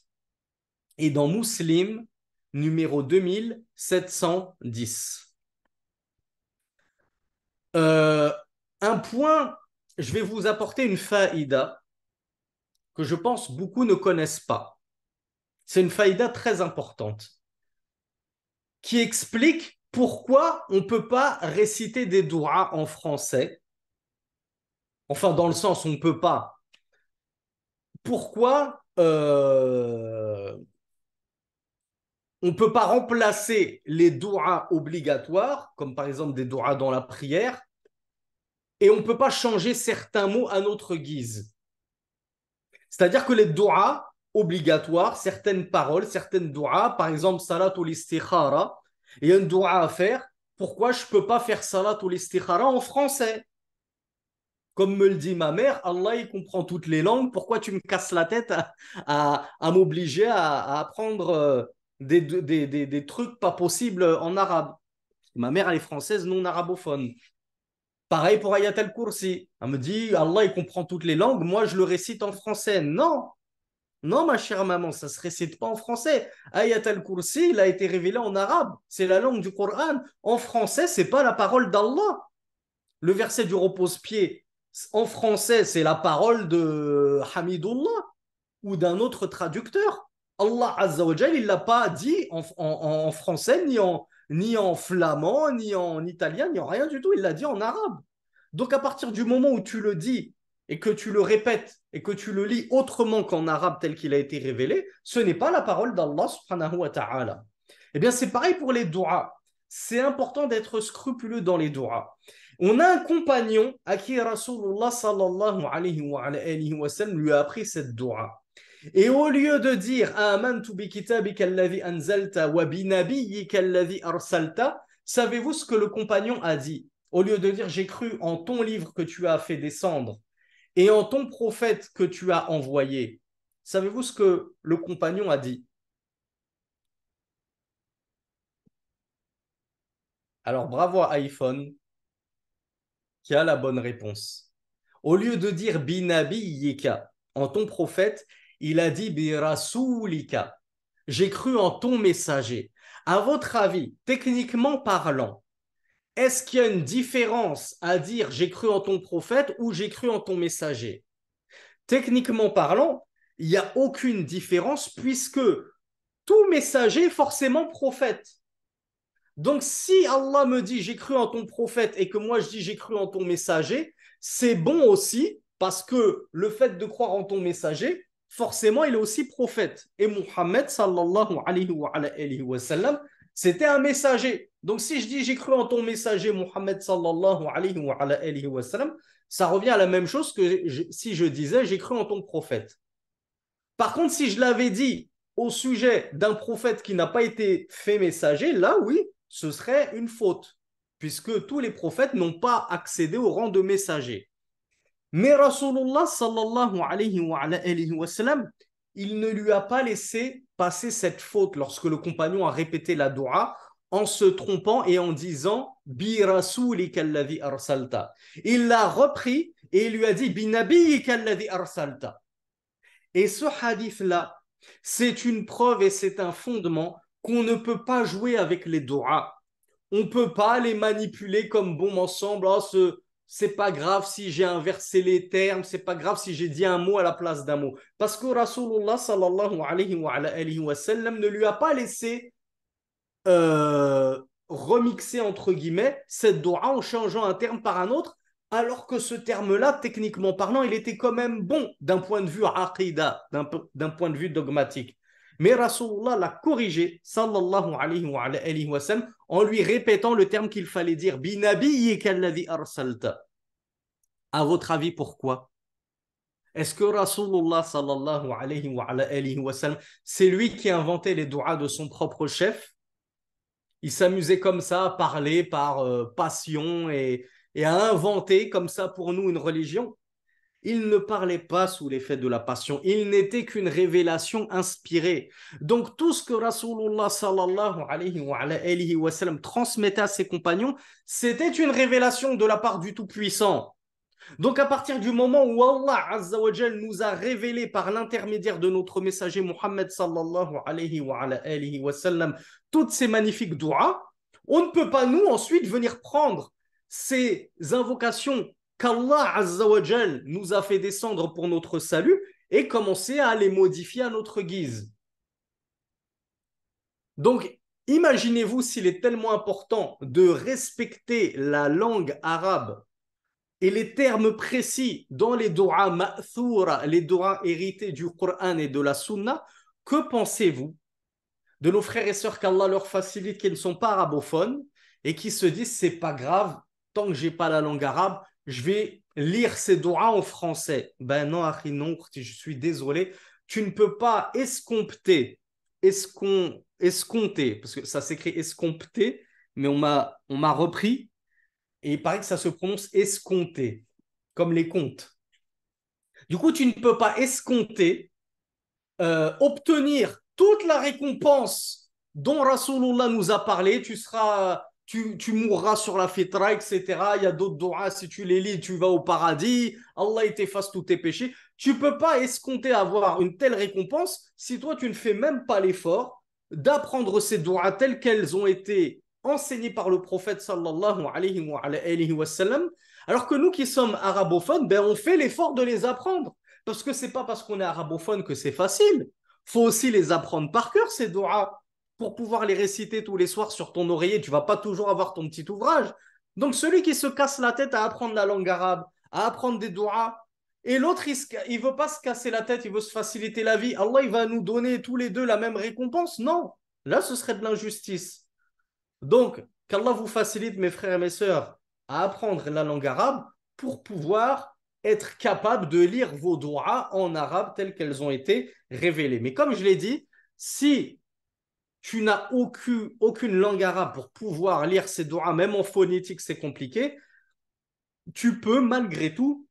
et dans Muslim, numéro 2710. Un point, je vais vous apporter une faïda que je pense beaucoup ne connaissent pas. C'est une faïda très importante qui explique pourquoi on ne peut pas réciter des douas en français. Enfin, dans le sens, on ne peut pas. Pourquoi on ne peut pas remplacer les douas obligatoires, comme par exemple des douas dans la prière, et on ne peut pas changer certains mots à notre guise. C'est-à-dire que les douas obligatoires, certaines paroles, certaines douas, par exemple salatul istikhara, il y a une doua à faire. Pourquoi je ne peux pas faire salatul istikhara en français? Comme me le dit ma mère, Allah il comprend toutes les langues, pourquoi tu me casses la tête à m'obliger à apprendre des trucs pas possibles en arabe? Ma mère, elle est française, non arabophone. Pareil pour Ayat al-Kursi. Elle me dit, Allah, il comprend toutes les langues, moi, je le récite en français. Non, non, ma chère maman, ça ne se récite pas en français. Ayat al-Kursi, il a été révélé en arabe. C'est la langue du Coran. En français, c'est pas la parole d'Allah. Le verset du repose-pied, en français, c'est la parole de Hamidullah ou d'un autre traducteur. Allah Azza wa Jal, il ne l'a pas dit en français, ni en flamand, ni en italien, ni en rien du tout. Il l'a dit en arabe. Donc, à partir du moment où tu le dis et que tu le répètes et que tu le lis autrement qu'en arabe tel qu'il a été révélé, ce n'est pas la parole d'Allah subhanahu wa ta'ala. Eh bien, c'est pareil pour les doigts. C'est important d'être scrupuleux dans les doigts. On a un compagnon à qui Rasulullah sallallahu alayhi wa sallam lui a appris cette doua. Et au lieu de dire Amantu bi kitabika alladhi anzalta wa bi nabiyyika alladhi arsalta, savez-vous ce que le compagnon a dit? Au lieu de dire j'ai cru en ton livre que tu as fait descendre et en ton prophète que tu as envoyé, savez-vous ce que le compagnon a dit? Alors bravo à iPhone qui a la bonne réponse. Au lieu de dire binabiyyika, en ton prophète, il a dit birasoulika. J'ai cru en ton messager. À votre avis, techniquement parlant, est-ce qu'il y a une différence à dire j'ai cru en ton prophète ou j'ai cru en ton messager? Techniquement parlant, il n'y a aucune différence puisque tout messager est forcément prophète. Donc, si Allah me dit j'ai cru en ton prophète et que moi je dis j'ai cru en ton messager, c'est bon aussi parce que le fait de croire en ton messager, forcément, il est aussi prophète. Et Muhammad sallallahu alayhi wa sallam, c'était un messager. Donc, si je dis j'ai cru en ton messager, Muhammad sallallahu alayhi wa sallam, ça revient à la même chose que si je disais j'ai cru en ton prophète. Par contre, si je l'avais dit au sujet d'un prophète qui n'a pas été fait messager, là, oui, ce serait une faute, puisque tous les prophètes n'ont pas accédé au rang de messager. Mais Rasulullah sallallahu alayhi wa sallam, il ne lui a pas laissé passer cette faute lorsque le compagnon a répété la dua en se trompant et en disant Bi rasulika alladhi arsalta. Il l'a repris et il lui a dit Bi nabiyyika alladhi arsalta. Et ce hadith-là, c'est une preuve et c'est un fondement qu'on ne peut pas jouer avec les doigts. On ne peut pas les manipuler comme bon m'ensemble. Oh, c'est pas grave si j'ai inversé les termes, c'est pas grave si j'ai dit un mot à la place d'un mot. Parce que Rasulullah sallallahu alayhi wa sallam ne lui a pas laissé remixer entre guillemets cette doua en changeant un terme par un autre, alors que ce terme-là, techniquement parlant, il était quand même bon d'un point de vue aqidah, d'un point de vue dogmatique. Mais Rasulullah l'a corrigé, sallallahu alayhi wa sallam, en lui répétant le terme qu'il fallait dire, bi nabiyyika alladhi arsalta. À votre avis, pourquoi? Est-ce que Rasulullah sallallahu alayhi wa sallam, c'est lui qui a inventé les douas de son propre chef? Il s'amusait comme ça à parler par passion et à inventer comme ça pour nous une religion. Il ne parlait pas sous l'effet de la passion. Il n'était qu'une révélation inspirée. Donc tout ce que Rasulullah sallallahu alayhi wa sallam transmettait à ses compagnons, c'était une révélation de la part du Tout-Puissant. Donc à partir du moment où Allah Azza wa Jal nous a révélé par l'intermédiaire de notre messager Muhammad sallallahu alayhi wa sallam toutes ces magnifiques douas, on ne peut pas nous ensuite venir prendre ces invocations qu'Allah Azza wa Jal nous a fait descendre pour notre salut et commencer à les modifier à notre guise. Donc imaginez-vous s'il est tellement important de respecter la langue arabe et les termes précis dans les doigts ma'thura, les doigts hérités du Coran et de la Sunna, que pensez-vous de nos frères et sœurs qu'Allah leur facilite, qui ne sont pas arabophones et qui se disent c'est pas grave, tant que j'ai pas la langue arabe, je vais lire ces doigts en français. Ben non, Akhi, non, je suis désolé, tu ne peux pas escompter, escompter, parce que ça s'écrit escompter, mais on m'a repris. Et il paraît que ça se prononce escompté, comme les comptes. Du coup, tu ne peux pas escompter, obtenir toute la récompense dont Rasulullah nous a parlé. Tu seras tu mourras sur la fitra, etc. Il y a d'autres doigts, si tu les lis, tu vas au paradis, Allah il t'efface tous tes péchés. Tu ne peux pas escompter avoir une telle récompense si toi tu ne fais même pas l'effort d'apprendre ces doigts telles qu'elles ont été enseignées par le prophète sallallahu alayhi wa sallam, alors que nous qui sommes arabophones, ben, on fait l'effort de les apprendre. Parce que ce n'est pas parce qu'on est arabophone que c'est facile. Il faut aussi les apprendre par cœur, ces doigts pour pouvoir les réciter tous les soirs sur ton oreiller. Tu ne vas pas toujours avoir ton petit ouvrage. Donc, celui qui se casse la tête à apprendre la langue arabe, à apprendre des doigts, et l'autre, il ne veut pas se casser la tête, il veut se faciliter la vie. Allah, il va nous donner tous les deux la même récompense. Non, là, ce serait de l'injustice. Donc, qu'Allah vous facilite, mes frères et mes sœurs, à apprendre la langue arabe pour pouvoir être capable de lire vos doigts en arabe telles qu'elles ont été révélées. Mais comme je l'ai dit, si tu n'as aucune langue arabe pour pouvoir lire ces doigts, même en phonétique, c'est compliqué, tu peux malgré tout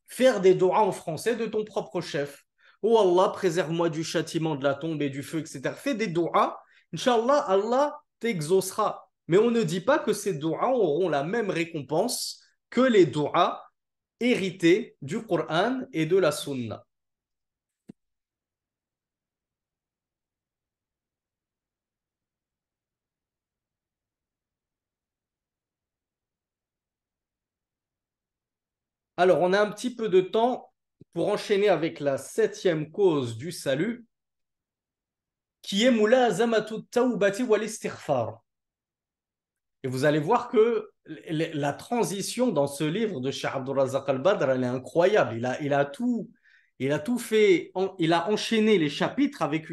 faire des doigts en français de ton propre chef. Oh Allah, préserve-moi du châtiment de la tombe et du feu, etc. Fais des doigts. Inch'Allah, Allah t'exaucera. Mais on ne dit pas que ces doigts auront la même récompense que les doigts hérités du Coran et de la Sunna. Alors, on a un petit peu de temps pour enchaîner avec la 7e cause du salut, qui est mulazamatu tawbati wal istighfar. Et vous allez voir que la transition dans ce livre de Cheikh Abdul Razak al-Badr, elle est incroyable. Il a tout fait, il a enchaîné les chapitres avec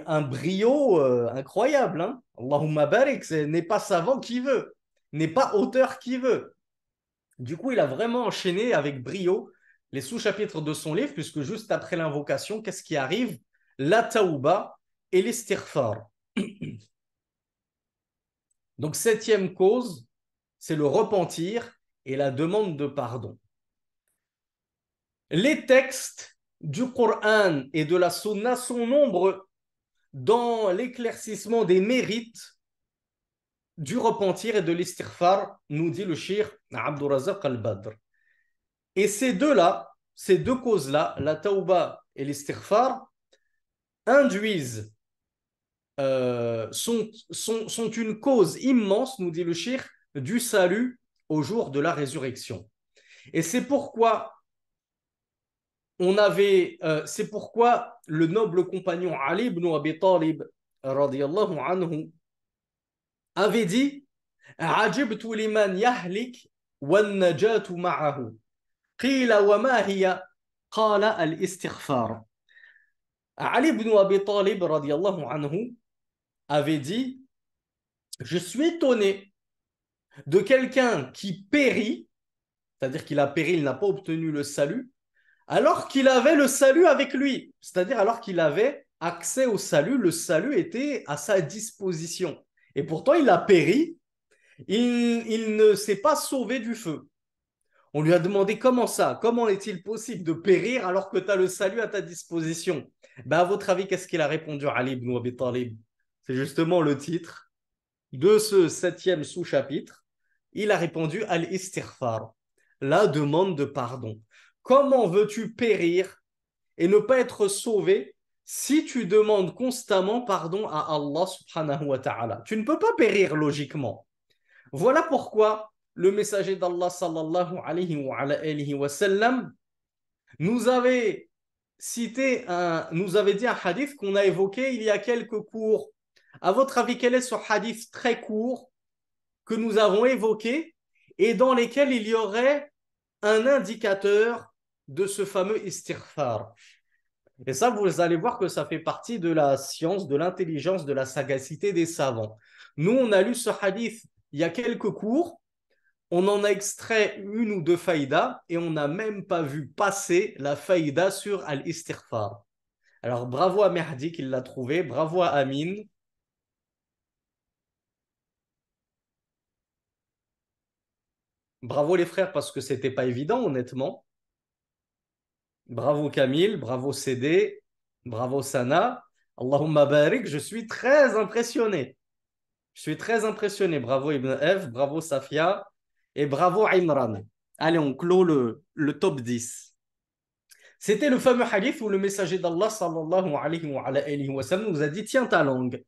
un brio incroyable. Hein. Allahumma barik, n'est pas savant qui veut, n'est pas auteur qui veut. Du coup, il a vraiment enchaîné avec brio les sous-chapitres de son livre, puisque juste après l'invocation, qu'est-ce qui arrive? La taouba et l'istighfar. Donc, 7e cause, c'est le repentir et la demande de pardon. Les textes du Coran et de la Sunna sont nombreux dans l'éclaircissement des mérites du repentir et de l'istighfar, nous dit le shir Abdul Razak al-Badr. Et ces deux-là, ces deux causes-là, la tauba et l'istighfar, induisent, sont une cause immense, nous dit le shir, du salut au jour de la résurrection. Et c'est pourquoi c'est pourquoi le noble compagnon Ali ibn Abi Talib radiyallahu anhu avait dit Ajibtu liman yahlik wan najatu ma'ahu. Qila wa ma hiya? Qala al-istighfar. Ali ibn Abi Talib radiyallahu anhu avait dit je suis étonné de quelqu'un qui périt, c'est-à-dire qu'il a péri, il n'a pas obtenu le salut, alors qu'il avait le salut avec lui, c'est-à-dire alors qu'il avait accès au salut, le salut était à sa disposition. Et pourtant, il a péri, il ne s'est pas sauvé du feu. On lui a demandé comment ça, comment est-il possible de périr alors que tu as le salut à ta disposition? Ben, à votre avis, qu'est-ce qu'il a répondu Ali ibn Abi Talib? C'est justement le titre de ce 7e sous-chapitre. Il a répondu al-istighfar, la demande de pardon. Comment veux-tu périr et ne pas être sauvé si tu demandes constamment pardon à Allah subhanahu wa ta'ala? Tu ne peux pas périr logiquement. Voilà pourquoi le messager d'Allah sallallahu alayhi wa sallam nous avait nous avait dit un hadith qu'on a évoqué il y a quelques cours. À votre avis, quel est ce hadith très court que nous avons évoqué et dans lesquels il y aurait un indicateur de ce fameux istighfar? Et ça, vous allez voir que ça fait partie de la science, de l'intelligence, de la sagacité des savants. Nous, on a lu ce hadith il y a quelques cours, on en a extrait une ou deux faïdas et on n'a même pas vu passer la faïda sur al-istighfar. Alors, bravo à Mehdi qui l'a trouvé, bravo à Amin. Bravo les frères parce que c'était pas évident, honnêtement. Bravo Camille, bravo CD, bravo Sana. Allahumma barik, je suis très impressionné. Je suis très impressionné. Bravo Ibn F, bravo Safia et bravo Imran. Allez, on clôt le top 10. C'était le fameux hadith où le messager d'Allah sallallahu alayhi wa sallam nous a dit tiens ta langue,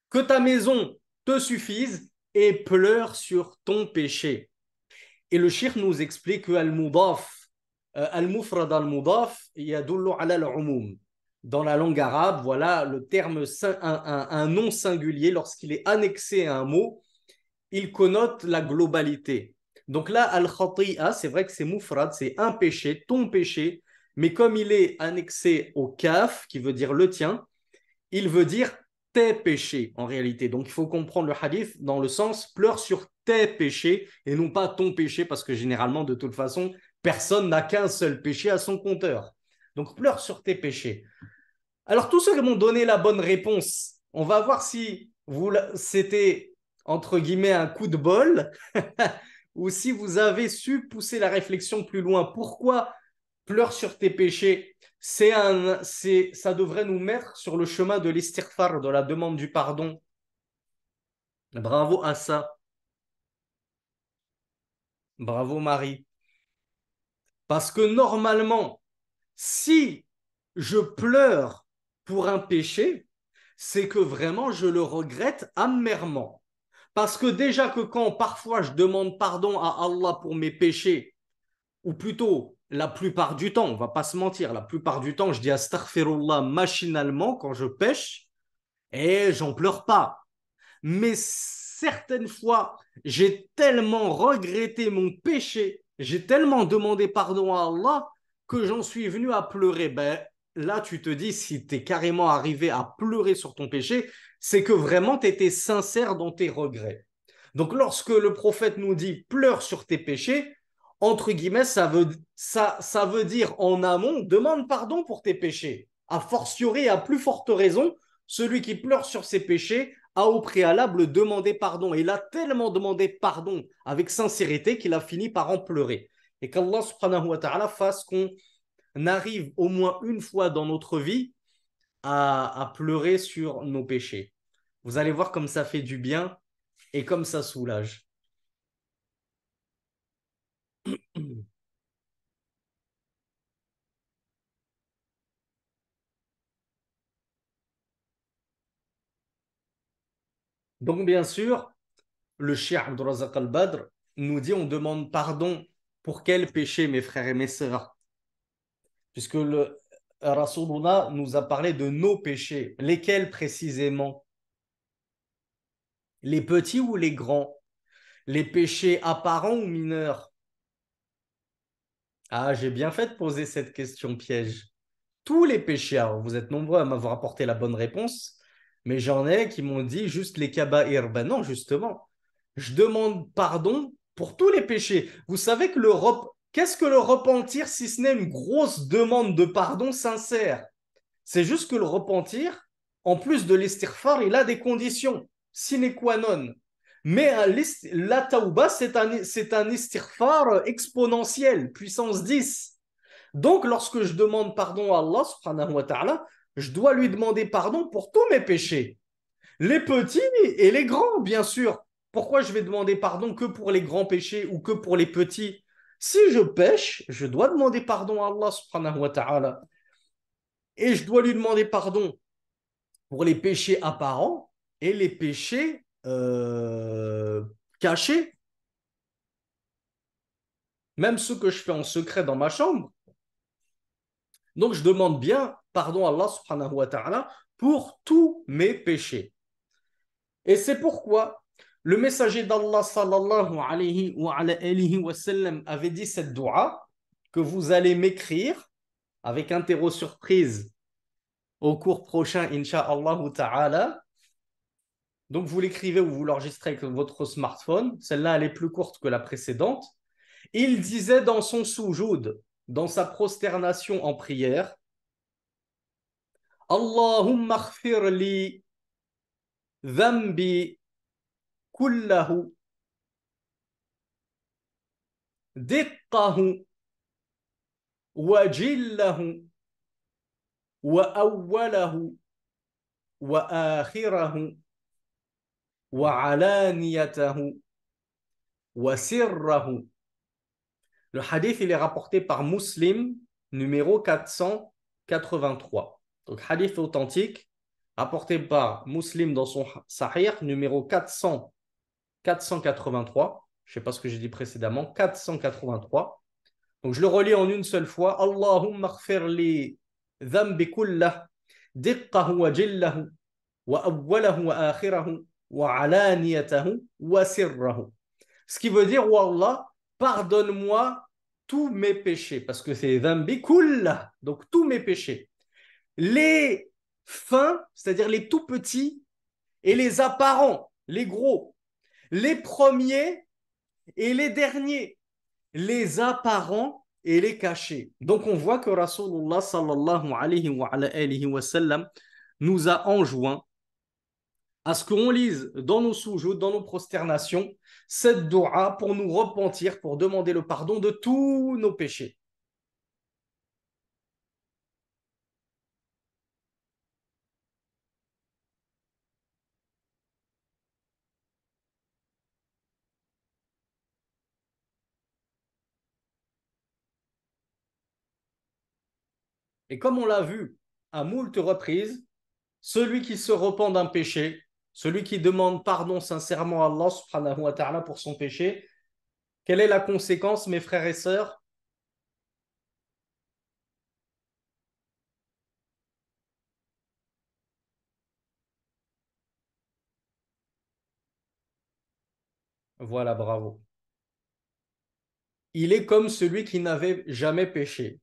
que ta maison te suffise et pleure sur ton péché. Et le shir nous explique que al-mudaf, al-mufrad al-mudaf, yadullu ala al-umum. Dans la langue arabe, voilà, le terme, un nom singulier, lorsqu'il est annexé à un mot, il connote la globalité. Donc là, al-khati'a, c'est vrai que c'est mufrad, c'est un péché, ton péché, mais comme il est annexé au kaf, qui veut dire le tien, il veut dire tes péchés en réalité. Donc il faut comprendre le hadith dans le sens pleure sur tes péchés et non pas ton péché, parce que généralement, de toute façon, personne n'a qu'un seul péché à son compteur. Donc pleure sur tes péchés. Alors tous ceux qui m'ont donné la bonne réponse, on va voir si c'était entre guillemets un coup de bol ou si vous avez su pousser la réflexion plus loin. Pourquoi pleure sur tes péchés? Ça devrait nous mettre sur le chemin de l'istighfar, de la demande du pardon. Bravo à ça. Bravo Marie. Parce que normalement, si je pleure pour un péché, c'est que vraiment je le regrette amèrement. Parce que déjà que quand parfois je demande pardon à Allah pour mes péchés, ou plutôt la plupart du temps, on va pas se mentir, la plupart du temps je dis astaghfirullah machinalement quand je pêche et j'en pleure pas. Mais certaines fois, j'ai tellement regretté mon péché, j'ai tellement demandé pardon à Allah que j'en suis venu à pleurer. Ben, là, tu te dis, si tu es carrément arrivé à pleurer sur ton péché, c'est que vraiment tu étais sincère dans tes regrets. Donc, lorsque le prophète nous dit pleure sur tes péchés, entre guillemets, ça veut dire en amont, demande pardon pour tes péchés. A fortiori, à plus forte raison, celui qui pleure sur ses péchés a au préalable demandé pardon. Et il a tellement demandé pardon avec sincérité qu'il a fini par en pleurer. Et qu'Allah subhanahu wa ta'ala fasse qu'on arrive au moins une fois dans notre vie à pleurer sur nos péchés. Vous allez voir comme ça fait du bien et comme ça soulage. Donc bien sûr, le Cheikh Abdurrazaq al-Badr nous dit on demande pardon pour quel péché, mes frères et mes sœurs? Puisque le Rasulullah nous a parlé de nos péchés. Lesquels précisément? Les petits ou les grands? Les péchés apparents ou mineurs? Ah, j'ai bien fait de poser cette question piège. Tous les péchés, alors vous êtes nombreux à m'avoir apporté la bonne réponse, mais j'en ai qui m'ont dit juste les kaba'ir. Ben non, justement. Je demande pardon pour tous les péchés. Vous savez que qu'est-ce que le repentir si ce n'est une grosse demande de pardon sincère? C'est juste que le repentir, en plus de l'istighfar, il a des conditions sine qua non. Mais la tauba, c'est un istighfar exponentiel, puissance 10. Donc, lorsque je demande pardon à Allah, subhanahu wa ta'ala, je dois lui demander pardon pour tous mes péchés. Les petits et les grands, bien sûr. Pourquoi je vais demander pardon que pour les grands péchés ou que pour les petits? Si je pêche, je dois demander pardon à Allah, subhanahu wa ta'ala. Et je dois lui demander pardon pour les péchés apparents et les péchés cachés, même ceux que je fais en secret dans ma chambre. Donc je demande bien pardon à Allah subhanahu wa ta'ala pour tous mes péchés. Et c'est pourquoi le messager d'Allah sallallahu alayhi wa sallam avait dit cette dua que vous allez m'écrire avec interro surprise au cours prochain, insha'Allah ta'ala. Donc, vous l'écrivez ou vous l'enregistrez avec votre smartphone. Celle-là, elle est plus courte que la précédente. Il disait dans son soujoud, dans sa prosternation en prière, Allahumma khfir li dhambi kullahu diqqahu wa jillahu wa awwalahu wa akhirahu وعلانيته وسره. Le hadith, il est rapporté par Muslim, numéro 483. Donc, hadith authentique, rapporté par Muslim dans son Sahih, numéro 483. Je ne sais pas ce que j'ai dit précédemment, 483. Donc, je le relis en une seule fois. Allahumma khfir li dhanbi kullah, diqqahu wa jillahu, wa awwalahu wa akhirahu, wa alaniyatahu wa sirrahu. Ce qui veut dire, Wallah, pardonne-moi tous mes péchés. Parce que c'est dhanbi kullah, donc tous mes péchés. Les fins, c'est-à-dire les tout petits, et les apparents, les gros. Les premiers et les derniers. Les apparents et les cachés. Donc on voit que Rasulullah sallallahu alayhi wa sallam nous a enjoint à ce qu'on lise dans nos soujouds, dans nos prosternations, cette dua pour nous repentir, pour demander le pardon de tous nos péchés. Et comme on l'a vu à moult reprises, celui qui se repent d'un péché, celui qui demande pardon sincèrement à Allah subhanahu wa ta'ala pour son péché, quelle est la conséquence, mes frères et sœurs? Voilà, bravo. Il est comme celui qui n'avait jamais péché.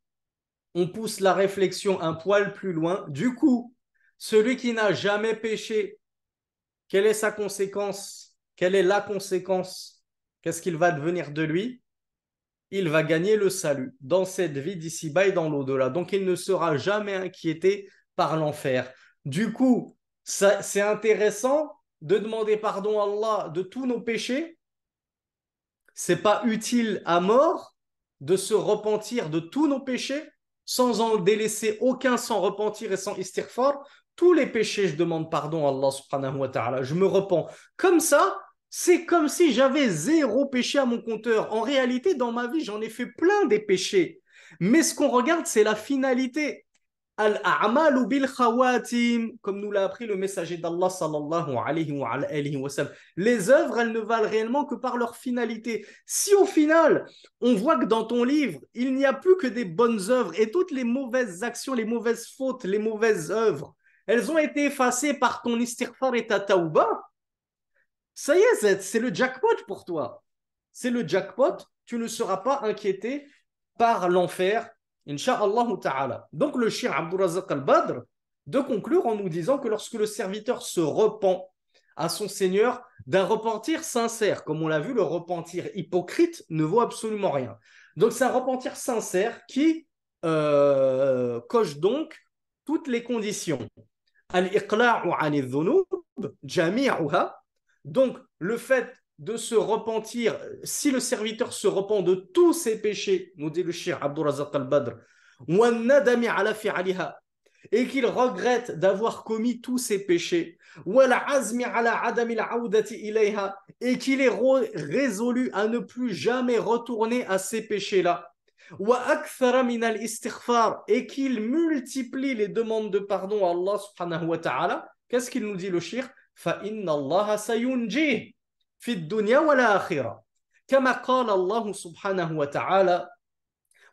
On pousse la réflexion un poil plus loin. Du coup, celui qui n'a jamais péché, quelle est sa conséquence? Quelle est la conséquence? Qu'est-ce qu'il va devenir de lui? Il va gagner le salut dans cette vie d'ici-bas et dans l'au-delà. Donc, il ne sera jamais inquiété par l'enfer. Du coup, c'est intéressant de demander pardon à Allah de tous nos péchés. C'est pas utile à mort de se repentir de tous nos péchés sans en délaisser aucun, sans repentir et sans istighfar. Tous les péchés, je demande pardon à Allah subhanahu wa ta'ala. Je me repens. Comme ça, c'est comme si j'avais zéro péché à mon compteur. En réalité, dans ma vie, j'en ai fait plein des péchés. Mais ce qu'on regarde, c'est la finalité. Al-a'malu bil khawatim, comme nous l'a appris le messager d'Allah sallallahu alayhi wa sallam. Les œuvres, elles ne valent réellement que par leur finalité. Si au final, on voit que dans ton livre, il n'y a plus que des bonnes œuvres et toutes les mauvaises actions, les mauvaises fautes, les mauvaises œuvres, elles ont été effacées par ton istighfar et ta tauba, ça y est, c'est le jackpot pour toi. C'est le jackpot, tu ne seras pas inquiété par l'enfer, Inch'Allah ta'ala. Donc le Cheikh Abdurrazzaq al-Badr de conclure en nous disant que lorsque le serviteur se repent à son Seigneur d'un repentir sincère, comme on l'a vu, le repentir hypocrite ne vaut absolument rien. Donc c'est un repentir sincère qui coche donc toutes les conditions. Al-iqla'u 'ani dhunub jami'uha. Donc le fait de se repentir, si le serviteur se repent de tous ses péchés, nous dit le Cheikh Abdurrazzaq al-Badr, et qu'il regrette d'avoir commis tous ses péchés, et qu'il est résolu à ne plus jamais retourner à ces péchés-là, et qu'il multiplie les demandes de pardon à Allah subhanahu wa ta'ala, qu'est-ce qu'il nous dit le Cheikh? فَإِنَّ اللَّهَ سَيُنْجِيهِ في الدنيا والآخرة كما قال الله سبحانه وتعالى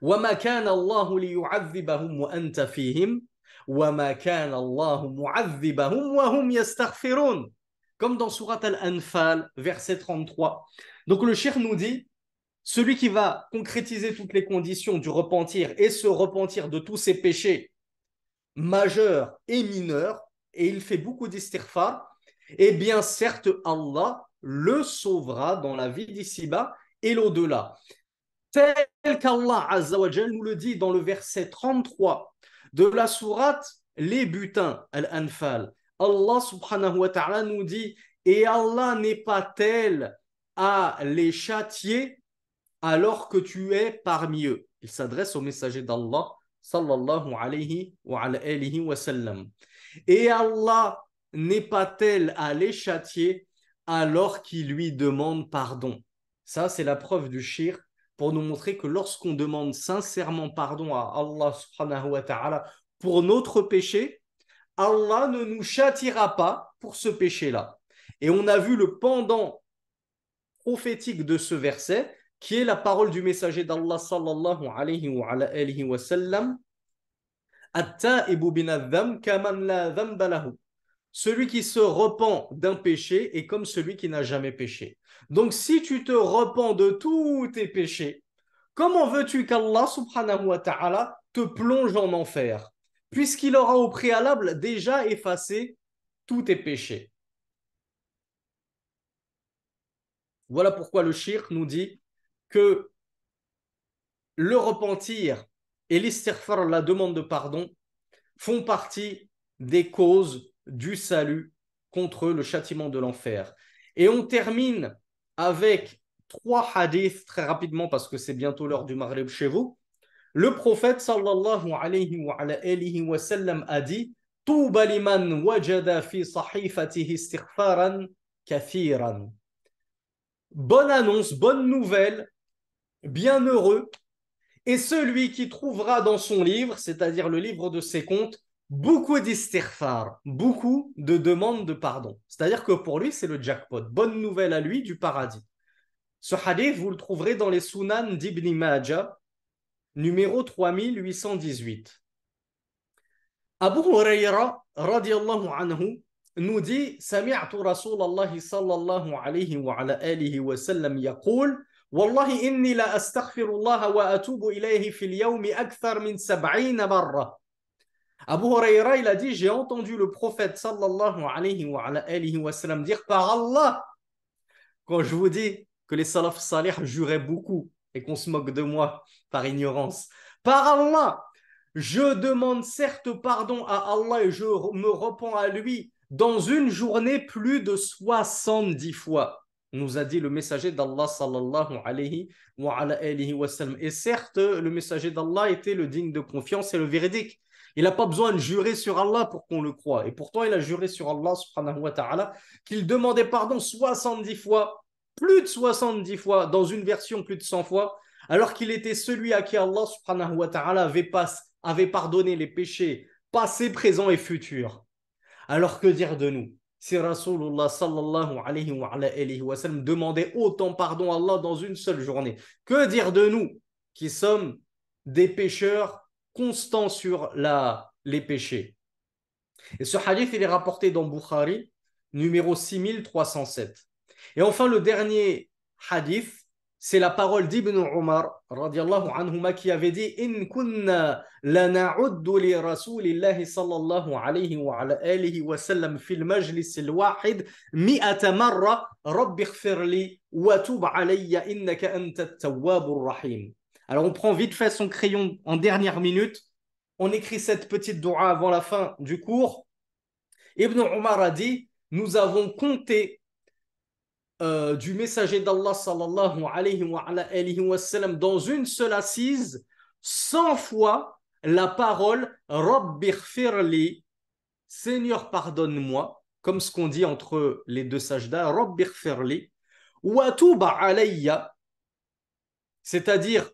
وما كان الله ليعذبهم وأنت فيهم وما كان الله معذبهم وهم يستغفرون, comme dans Surat Al-Anfal verset 33. Donc le cheikh nous dit, celui qui va concrétiser toutes les conditions du repentir et se repentir de tous ses péchés majeurs et mineurs, et il fait beaucoup d'istighfar, eh bien certes Allah le sauvera dans la vie d'ici-bas et l'au-delà. Tel qu'Allah Azza wa Jal nous le dit dans le verset 33 de la sourate Les Butins, Al-Anfal. Allah subhanahu wa ta'ala nous dit, et Allah n'est pas tel à les châtier alors que tu es parmi eux. Il s'adresse au messager d'Allah sallallahu alayhi wa sallam. Et Allah n'est pas tel à les châtier alors qu'il lui demande pardon. Ça, c'est la preuve du shirk pour nous montrer que lorsqu'on demande sincèrement pardon à Allah subhanahu wa ta'ala pour notre péché, Allah ne nous châtiera pas pour ce péché-là. Et on a vu le pendant prophétique de ce verset, qui est la parole du messager d'Allah sallallahu alayhi wa sallam, At-ta'ibu bin adh-dhanb kaman la dhanba lahu. Celui qui se repent d'un péché est comme celui qui n'a jamais péché. Donc si tu te repens de tous tes péchés, comment veux-tu qu'Allah subhanahu wa ta'ala te plonge en enfer, puisqu'il aura au préalable déjà effacé tous tes péchés? Voilà pourquoi le shirk nous dit que le repentir et l'istighfar, la demande de pardon, font partie des causes du salut contre le châtiment de l'enfer. Et on termine avec 3 hadiths très rapidement parce que c'est bientôt l'heure du Maghrib chez vous. Le prophète sallallahu alayhi wa sallam a dit Touba liman wajada fi sahifatihi istighfaran kathiran. Bonne annonce, bonne nouvelle, bienheureux et celui qui trouvera dans son livre, c'est-à-dire le livre de ses comptes, beaucoup d'istighfar, beaucoup de demandes de pardon. C'est-à-dire que pour lui, c'est le jackpot. Bonne nouvelle à lui du paradis. Ce hadith, vous le trouverez dans les Sunan d'Ibn Majah, numéro 3818. Abu Huraira, radiallahu anhu, nous dit Sami'tu Rasulallah sallallahu alayhi wa ala alihi wa sallam yaqul والله إني لا أستغفر الله وأتوب إليه في اليوم أكثر من 70 مرة. Abu Huraira, il a dit, j'ai entendu le prophète sallallahu alayhi wa sallam dire par Allah, quand je vous dis que les salaf salih juraient beaucoup et qu'on se moque de moi par ignorance, par Allah, je demande certes pardon à Allah et je me repens à lui dans une journée plus de 70 fois. Nous a dit le messager d'Allah sallallahu alayhi wa sallam. Et certes, le messager d'Allah était le digne de confiance et le véridique. Il n'a pas besoin de jurer sur Allah pour qu'on le croie. Et pourtant, il a juré sur Allah subhanahu wa ta'ala qu'il demandait pardon 70 fois, plus de 70 fois, dans une version plus de 100 fois, alors qu'il était celui à qui Allah subhanahu wa ta'ala avait pardonné les péchés passés, présents et futurs. Alors que dire de nous? Si Rasulullah sallallahu alayhi wa sallam demandait autant pardon à Allah dans une seule journée, que dire de nous qui sommes des pécheurs constants sur les péchés? Et ce hadith, il est rapporté dans Bukhari, numéro 6307. Et enfin, le dernier hadith, c'est la parole d'Ibn Umar, radiallahu anhuma, qui avait dit In kunna lana'uddu li rasulillahi sallallahu alayhi wa alihi wa sallam fil majlis al-wahid mi'ata marra rabbi ighfirli wa tub alayya innaka anta at-tawwabur rahim. Alors on prend vite fait son crayon en dernière minute, on écrit cette petite doua avant la fin du cours. Ibn Umar a dit nous avons compté du messager d'Allah sallallahu alayhi wa sallam dans une seule assise 100 fois la parole Rabbi ighfirli, Seigneur pardonne-moi, comme ce qu'on dit entre les deux sajdas, Rabbi ighfirli wa tuba alayya, c'est-à-dire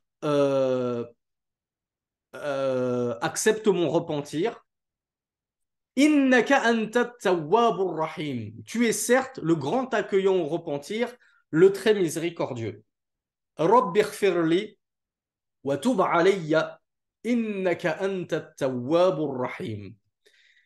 accepte mon repentir. Innaka anta tawwabur rahim. Tu es certes le grand accueillant au repentir, le très miséricordieux. Rabbi ighfirli wa tub alayya innaka anta tawwabur rahim.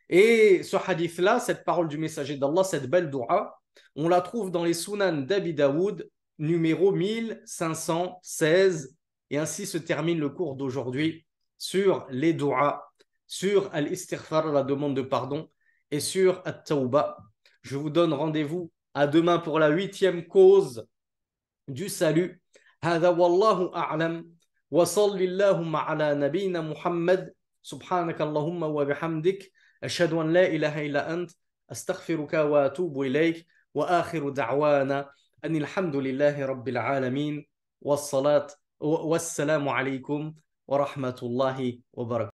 Et ce hadith-là, cette parole du messager d'Allah, cette belle dua, on la trouve dans les Sunan d'Abi Daoud, numéro 1516. Et ainsi se termine le cours d'aujourd'hui sur les duas, sur al-istighfar, la demande de pardon, et sur at-tawba. Je vous donne rendez-vous à demain pour la 8e cause du salut. هذا والله أعلم وصل اللهم على نبينا محمد سبحانك اللهم وبحمدك أشهد أن لا إله إلا أنت أستغفرك وأتوب إليك وآخر دعوانا أن الحمد لله رب العالمين والصلاة والسلام عليكم ورحمة الله وبركاته.